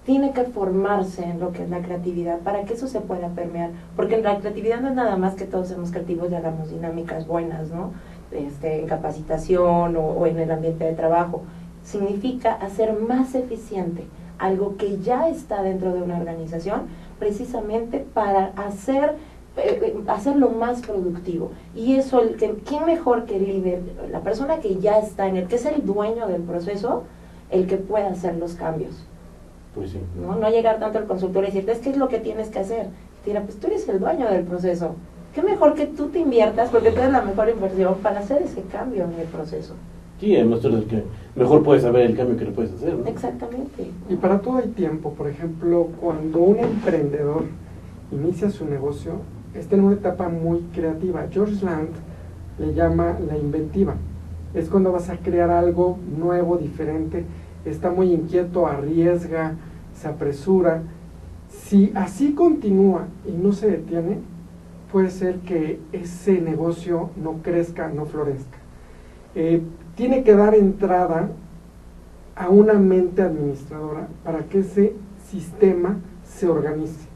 tiene que formarse en lo que es la creatividad para que eso se pueda permear. Porque en la creatividad no es nada más que todos seamos creativos y hagamos dinámicas buenas, ¿no? En capacitación o en el ambiente de trabajo. Significa hacer más eficiente algo que ya está dentro de una organización, precisamente para hacerlo más productivo. Y eso, ¿quién mejor que el líder, la persona que ya está en el, que es el dueño del proceso, el que pueda hacer los cambios? Pues sí. No llegar tanto al consultorio y decirte, es que es lo que tienes que hacer. Tira, pues tú eres el dueño del proceso. Qué mejor que tú te inviertas, porque tú eres la mejor inversión para hacer ese cambio en el proceso. Sí, además tú eres el que mejor puedes saber el cambio que le puedes hacer, ¿no? Exactamente. Y para todo hay tiempo. Por ejemplo, cuando un emprendedor inicia su negocio, está en una etapa muy creativa. George Land le llama la inventiva. Es cuando vas a crear algo nuevo, diferente, está muy inquieto, arriesga, se apresura. Si así continúa y no se detiene, puede ser que ese negocio no crezca, no florezca. Tiene que dar entrada a una mente administradora para que ese sistema se organice.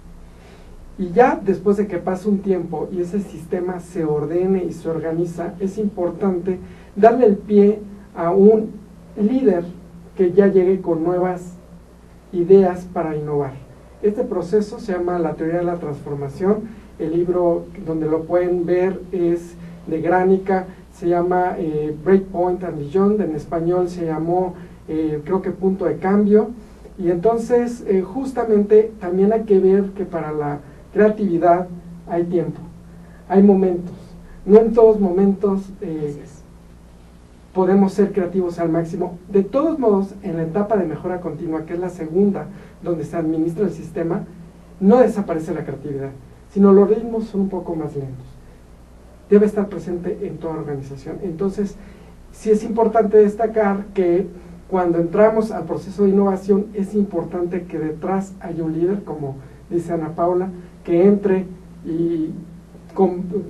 Y ya después de que pase un tiempo y ese sistema se ordene y se organiza, es importante darle el pie a un líder que ya llegue con nuevas ideas para innovar. Este proceso se llama la teoría de la transformación. El libro donde lo pueden ver es de Granica, se llama Breakpoint and Beyond, en español se llamó creo que Punto de Cambio. Y entonces justamente también hay que ver que para la creatividad hay tiempo, hay momentos. No en todos momentos podemos ser creativos al máximo. De todos modos, en la etapa de mejora continua, que es la segunda, donde se administra el sistema, no desaparece la creatividad, sino los ritmos son un poco más lentos. Debe estar presente en toda organización. Entonces, sí es importante destacar que cuando entramos al proceso de innovación, es importante que detrás haya un líder, como dice Ana Paula, que entre y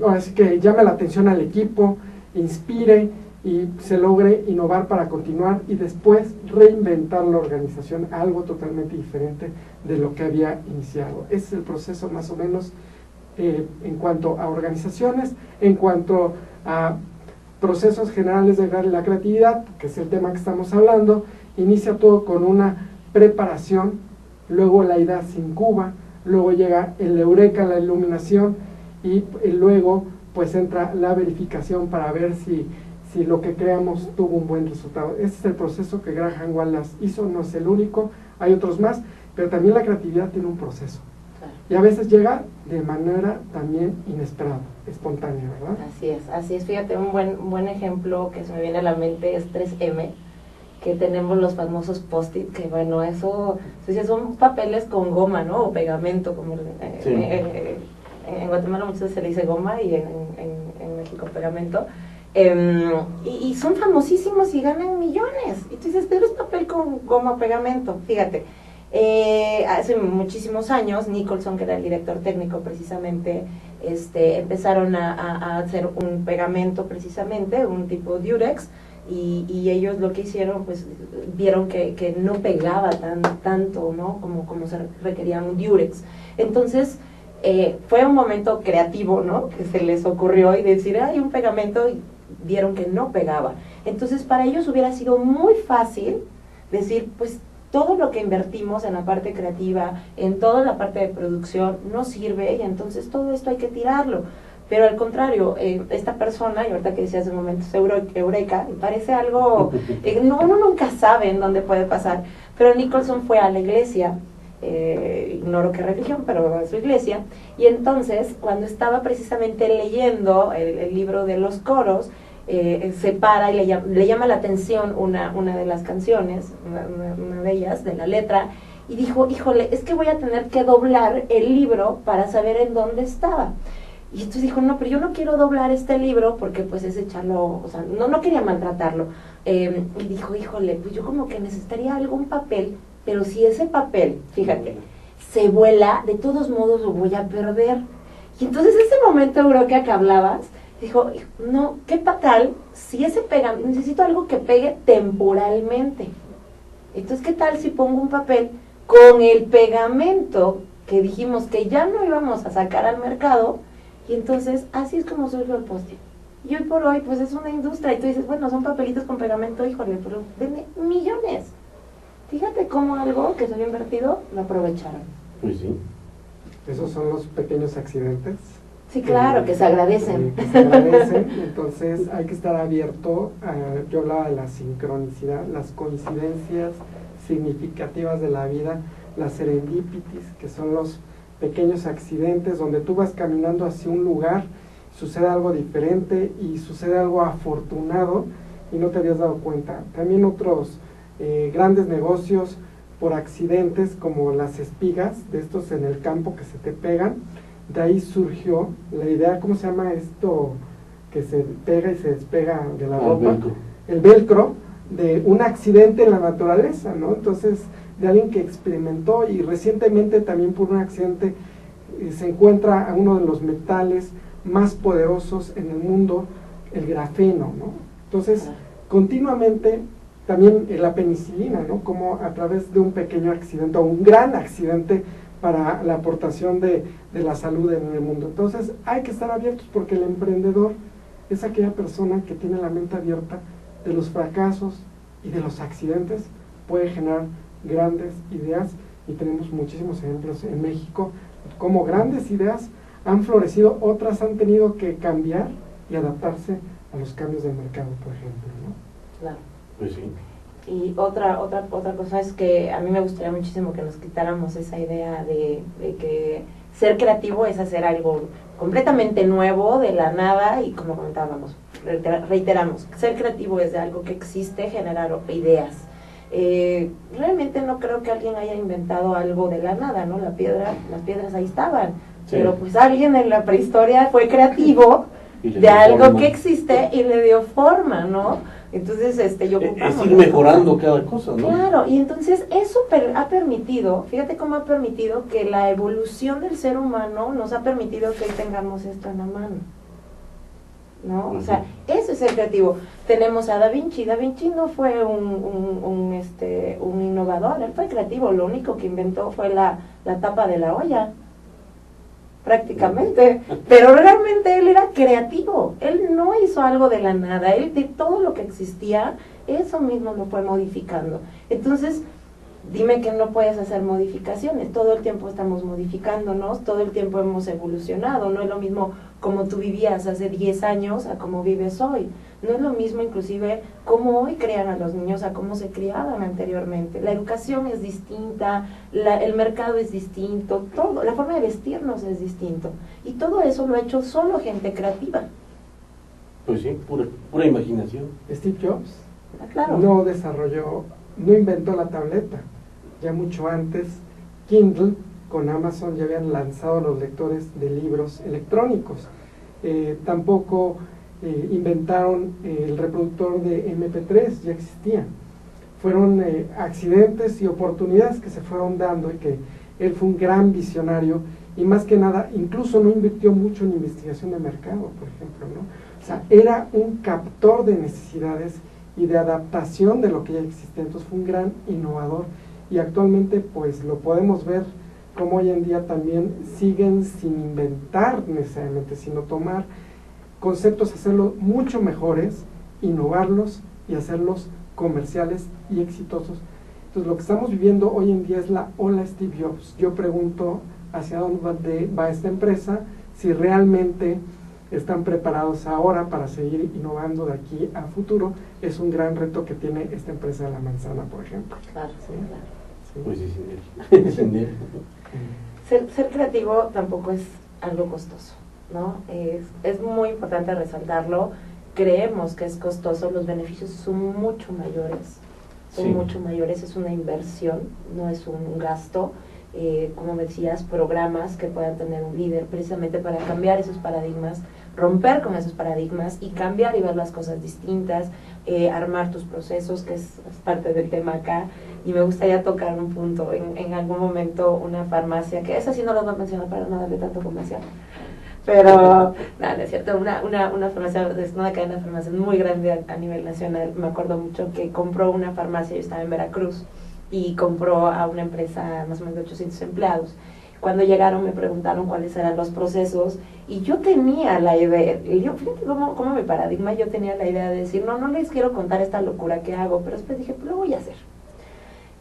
así que llame la atención al equipo, inspire y se logre innovar para continuar y después reinventar la organización a algo totalmente diferente de lo que había iniciado. Ese es el proceso más o menos en cuanto a organizaciones, en cuanto a procesos generales de la creatividad, que es el tema que estamos hablando. Inicia todo con una preparación, luego la idea se incuba, luego llega el eureka, la iluminación, y luego pues entra la verificación para ver si lo que creamos tuvo un buen resultado. Este es el proceso que Graham Wallace hizo, no es el único, hay otros más, pero también la creatividad tiene un proceso. Y a veces llega de manera también inesperada, espontánea, ¿verdad? Así es. Fíjate, un buen ejemplo que se me viene a la mente es 3M, que tenemos los famosos post-it, que bueno, eso son papeles con goma, ¿no? O pegamento, como sí. En Guatemala muchas veces se le dice goma y en México pegamento. Y son famosísimos y ganan millones. Y tú dices, pero es papel con goma o pegamento. Fíjate, hace muchísimos años, Nicholson, que era el director técnico precisamente, empezaron a hacer un pegamento precisamente, un tipo Durex, y ellos lo que hicieron, pues vieron que no pegaba tanto, ¿no? como se requería un Durex. Entonces, fue un momento creativo, ¿no? Que se les ocurrió y decir, hay un pegamento, y vieron que no pegaba. Entonces, para ellos hubiera sido muy fácil decir, pues todo lo que invertimos en la parte creativa, en toda la parte de producción, no sirve, y entonces todo esto hay que tirarlo. Pero al contrario, esta persona, y ahorita que decía hace un momento, eureka, me parece algo, uno nunca sabe en dónde puede pasar, pero Nicholson fue a la iglesia, ignoro qué religión, pero a su iglesia, y entonces cuando estaba precisamente leyendo el libro de los coros, se para y le llama la atención una de las canciones, una de ellas, de la letra, y dijo, híjole, es que voy a tener que doblar el libro para saber en dónde estaba. Y entonces dijo, no, pero yo no quiero doblar este libro porque pues es echarlo, o sea, no quería maltratarlo. Y dijo, híjole, pues yo como que necesitaría algún papel, pero si ese papel, fíjate, se vuela, de todos modos lo voy a perder. Y entonces ese momento, Eureka, que hablabas, dijo, no, qué fatal, si ese pegamento, necesito algo que pegue temporalmente. Entonces, ¿qué tal si pongo un papel con el pegamento que dijimos que ya no íbamos a sacar al mercado? Y entonces, así es como surgió el post-it. Y hoy por hoy, pues es una industria, y tú dices, bueno, son papelitos con pegamento, híjole, pero vende millones. Fíjate cómo algo que se había invertido, lo aprovecharon. Pues sí. Esos son los pequeños accidentes. Sí, claro, que se agradecen. Que se agradecen, entonces hay que estar abierto. Yo hablaba de la sincronicidad, las coincidencias significativas de la vida las serendipitis, que son los pequeños accidentes donde tú vas caminando hacia un lugar, sucede algo diferente y sucede algo afortunado y no te habías dado cuenta. También otros grandes negocios por accidentes, como las espigas, de estos en el campo que se te pegan. De ahí surgió la idea, ¿cómo se llama esto que se pega y se despega de la ropa? Velcro. El velcro, de un accidente en la naturaleza, ¿no? Entonces, de alguien que experimentó, y recientemente también por un accidente se encuentra a uno de los metales más poderosos en el mundo, el grafeno, ¿no? Entonces, continuamente también la penicilina, ¿no? Como a través de un pequeño accidente o un gran accidente para la aportación de la salud en el mundo. Entonces, hay que estar abiertos, porque el emprendedor es aquella persona que tiene la mente abierta de los fracasos y de los accidentes, puede generar grandes ideas, y tenemos muchísimos ejemplos en México, como grandes ideas han florecido, otras han tenido que cambiar y adaptarse a los cambios del mercado, por ejemplo, ¿no? Claro. Pues sí. Y otra cosa es que a mí me gustaría muchísimo que nos quitáramos esa idea de que ser creativo es hacer algo completamente nuevo, de la nada, y como comentábamos, reiteramos, ser creativo es de algo que existe, generar ideas. Realmente no creo que alguien haya inventado algo de la nada, ¿no? Las piedras ahí estaban, sí. Pero pues alguien en la prehistoria fue creativo de algo forma. Que existe y le dio forma, ¿no? Entonces, es ir mejorando cada cosa, ¿no? Claro, y entonces eso ha permitido, fíjate cómo ha permitido que la evolución del ser humano nos ha permitido que hoy tengamos esto en la mano, ¿no? O sea, eso es el creativo. Tenemos a Da Vinci. Da Vinci no fue un innovador, él fue creativo, lo único que inventó fue la tapa de la olla, prácticamente, pero realmente él era creativo, él no hizo algo de la nada, él de todo lo que existía, eso mismo lo fue modificando. Entonces, dime que no puedes hacer modificaciones, todo el tiempo estamos modificándonos, todo el tiempo hemos evolucionado, no es lo mismo como tú vivías hace 10 años a cómo vives hoy, no es lo mismo inclusive cómo hoy crían a los niños a cómo se criaban anteriormente, la educación es distinta, el mercado es distinto, todo, la forma de vestirnos es distinto, y todo eso lo ha hecho solo gente creativa. Pues sí, pura imaginación. Steve Jobs claro. no inventó la tableta, ya mucho antes Kindle con Amazon ya habían lanzado los lectores de libros electrónicos. Tampoco inventaron el reproductor de MP3, ya existían. Fueron accidentes y oportunidades que se fueron dando, y que él fue un gran visionario, y más que nada, incluso no invirtió mucho en investigación de mercado, por ejemplo, ¿no? O sea, era un captor de necesidades y de adaptación de lo que ya existía. Entonces fue un gran innovador, y actualmente pues lo podemos ver como hoy en día también siguen sin inventar necesariamente, sino tomar conceptos, hacerlos mucho mejores, innovarlos y hacerlos comerciales y exitosos. Entonces lo que estamos viviendo hoy en día es la ola Steve Jobs. Yo pregunto hacia dónde va esta empresa, si realmente están preparados ahora para seguir innovando de aquí a futuro. Es un gran reto que tiene esta empresa de la manzana, por ejemplo. Claro, sí, claro. Sí. Pues sí, sin él. Ser creativo tampoco es algo costoso, ¿no? Es muy importante resaltarlo. Creemos que es costoso, los beneficios son mucho mayores, es una inversión, no es un gasto. Como decías, programas que puedan tener un líder precisamente para cambiar esos paradigmas, romper con esos paradigmas y cambiar y ver las cosas distintas, armar tus procesos, que es parte del tema acá. Y me gustaría tocar un punto, en algún momento una farmacia, que esa sí no lo voy a mencionar para no darle tanto comercial, pero nada, es cierto, una farmacia, es una cadena de farmacias muy grande a nivel nacional. Me acuerdo mucho que compró una farmacia, yo estaba en Veracruz, y compró a una empresa más o menos de 800 empleados. Cuando llegaron me preguntaron cuáles eran los procesos, y yo tenía la idea, y yo, fíjate cómo mi paradigma, yo tenía la idea de decir, no les quiero contar esta locura que hago, pero después dije, pues lo voy a hacer.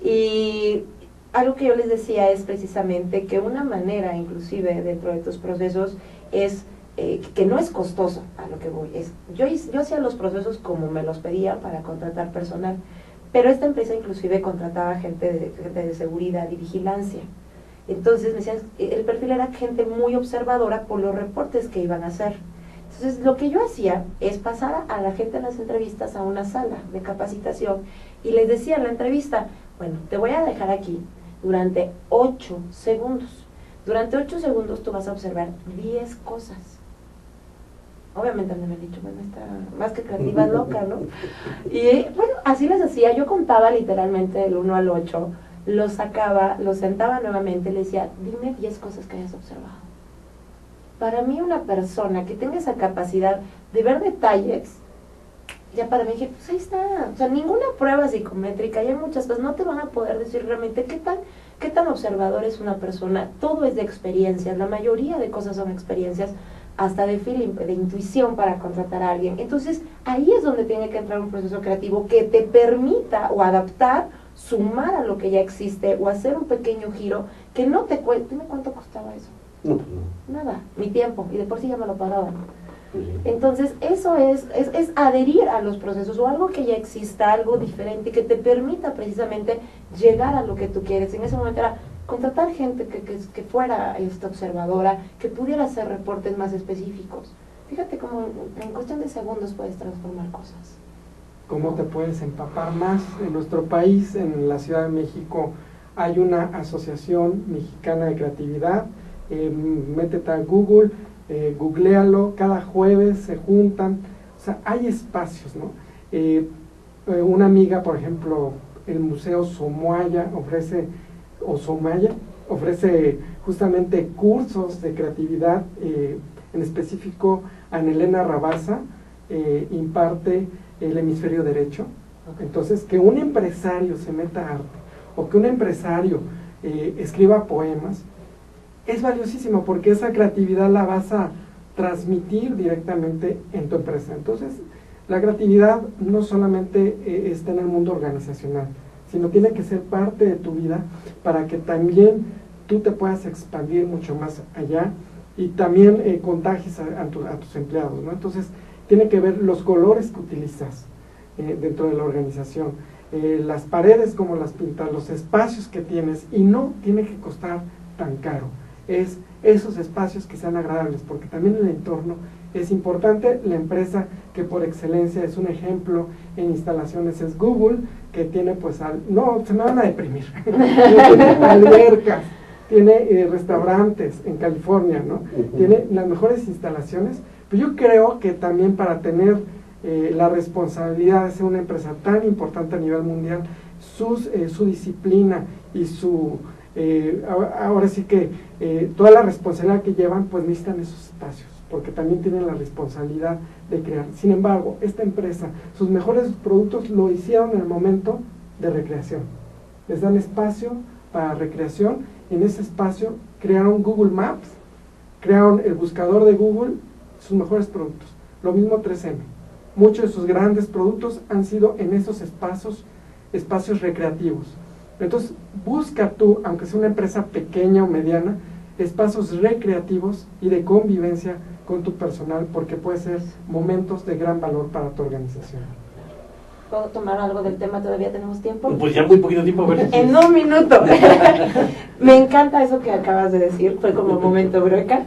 Y algo que yo les decía es precisamente que una manera, inclusive dentro de tus procesos, es que no es costoso, a lo que voy, es yo hacía los procesos como me los pedían para contratar personal, pero esta empresa inclusive contrataba gente de seguridad y vigilancia. Entonces me decían, el perfil era gente muy observadora por los reportes que iban a hacer. Entonces lo que yo hacía es pasar a la gente en las entrevistas a una sala de capacitación y les decía en la entrevista, bueno, te voy a dejar aquí durante 8 segundos. Durante 8 segundos tú vas a observar 10 cosas. Obviamente me habían dicho, bueno, está más que creativa, loca, ¿no? Y bueno, así les hacía, yo contaba literalmente del 1 al 8, los sacaba, los sentaba nuevamente y le decía, dime 10 cosas que hayas observado. Para mí una persona que tenga esa capacidad de ver detalles, ya para mí dije, pues ahí está, o sea, ninguna prueba psicométrica, y hay muchas cosas, no te van a poder decir realmente qué tan observador es una persona. Todo es de experiencias, la mayoría de cosas son experiencias, hasta de feeling, de intuición para contratar a alguien. Entonces, ahí es donde tiene que entrar un proceso creativo que te permita o adaptar, sumar a lo que ya existe o hacer un pequeño giro que no te cueste. Dime cuánto costaba eso. No, pues no. Nada, mi tiempo, y de por sí ya me lo pagaban. Pues sí. Entonces, eso es adherir a los procesos o algo que ya exista, algo diferente que te permita precisamente llegar a lo que tú quieres. En ese momento era contratar gente que fuera observadora, que pudiera hacer reportes más específicos. Fíjate cómo en cuestión de segundos puedes transformar cosas. ¿Cómo te puedes empapar más? En nuestro país, en la Ciudad de México, hay una asociación mexicana de creatividad. Métete a Google, googlealo, cada jueves se juntan, o sea, hay espacios, ¿no? Una amiga, por ejemplo, el Museo Soumaya ofrece justamente cursos de creatividad, en específico Ana Elena Rabasa imparte el hemisferio derecho. Entonces, que un empresario se meta a arte o que un empresario escriba poemas es valiosísimo, porque esa creatividad la vas a transmitir directamente en tu empresa. Entonces, la creatividad no solamente está en el mundo organizacional, sino tiene que ser parte de tu vida para que también tú te puedas expandir mucho más allá y también contagies a tus empleados, ¿no? Entonces, tiene que ver los colores que utilizas dentro de la organización, las paredes como las pintas, los espacios que tienes, y no tiene que costar tan caro. Es esos espacios que sean agradables, porque también el entorno es importante. La empresa que por excelencia es un ejemplo en instalaciones es Google, que tiene pues, no, se me van a deprimir, tiene albercas, tiene restaurantes en California, ¿no? Tiene las mejores instalaciones, pero yo creo que también para tener la responsabilidad de ser una empresa tan importante a nivel mundial, su disciplina y su ahora sí que toda la responsabilidad que llevan, pues necesitan esos espacios, porque también tienen la responsabilidad de crear. Sin embargo, esta empresa, sus mejores productos lo hicieron en el momento de recreación. Les dan espacio para recreación, en ese espacio crearon Google Maps, crearon el buscador de Google, sus mejores productos. Lo mismo 3M. Muchos de sus grandes productos han sido en esos espacios recreativos. Entonces, busca tú, aunque sea una empresa pequeña o mediana, espacios recreativos y de convivencia con tu personal, porque puede ser momentos de gran valor para tu organización. ¿Puedo tomar algo del tema? ¿Todavía tenemos tiempo? Pues ya muy poquito tiempo. A ver. En un minuto. Me encanta eso que acabas de decir, fue como momento breca.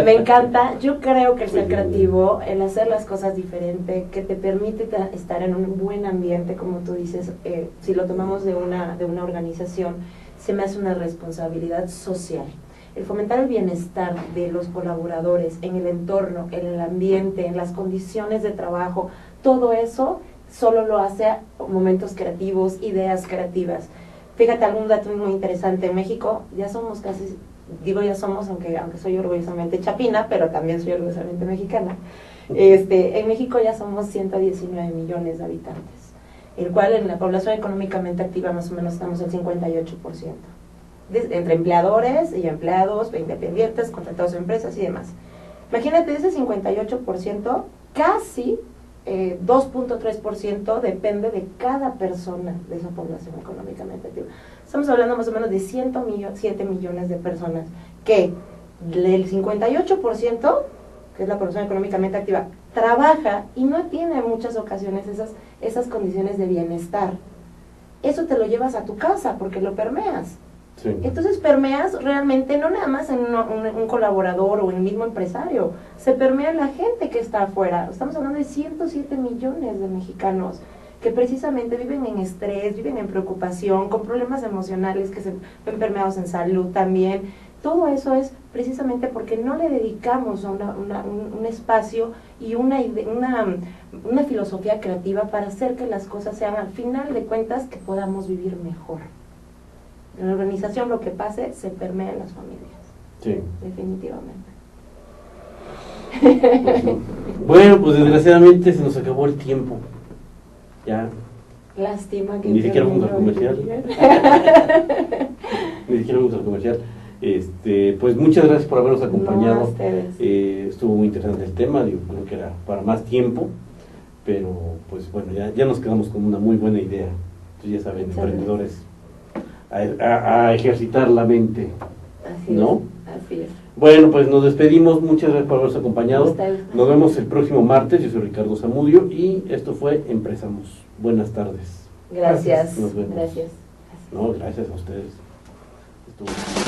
Me encanta. Yo creo que el ser creativo, el hacer las cosas diferente, que te permite estar en un buen ambiente, como tú dices, si lo tomamos de una organización, se me hace una responsabilidad social. El fomentar el bienestar de los colaboradores en el entorno, en el ambiente, en las condiciones de trabajo, todo eso solo lo hace a momentos creativos, ideas creativas. Fíjate, algún dato muy interesante. En México ya somos casi, digo ya somos, aunque soy orgullosamente chapina, pero también soy orgullosamente mexicana. En México ya somos 119 millones de habitantes, el cual en la población económicamente activa más o menos estamos al 58%. Entre empleadores y empleados, independientes, contratados en empresas y demás. Imagínate, de ese 58%, casi 2.3% depende de cada persona de esa población económicamente activa. Estamos hablando más o menos de 107 millones de personas que el 58%, que es la población económicamente activa, trabaja y no tiene en muchas ocasiones esas condiciones de bienestar. eso te lo llevas a tu casa porque lo permeas. Sí. Entonces permeas realmente no nada más en un colaborador o en el mismo empresario, se permea en la gente que está afuera. Estamos hablando de 107 millones de mexicanos que precisamente viven en estrés, viven en preocupación, con problemas emocionales que se ven permeados en salud también. Todo eso es precisamente porque no le dedicamos a un espacio y una filosofía creativa para hacer que las cosas sean, al final de cuentas, que podamos vivir mejor. En la organización lo que pase se permea en las familias. Sí. Definitivamente. Pues sí. Bueno, pues desgraciadamente se nos acabó el tiempo. Ya. Lástima que Ni siquiera vamos al comercial. Miguel. Ni siquiera vamos al comercial. Pues muchas gracias por habernos acompañado. No, a ustedes. Estuvo muy interesante el tema, digo, creo que era para más tiempo, pero pues bueno, ya nos quedamos con una muy buena idea. Entonces ya saben, Muchas emprendedores, a ejercitar la mente, Así ¿no? es, así es. Bueno, pues nos despedimos, muchas gracias por habernos acompañado. Ustedes. Nos vemos el próximo martes, yo soy Ricardo Zamudio y esto fue Empresamos. Buenas tardes. Gracias. Nos vemos. Gracias. No, gracias a ustedes. Estuvo...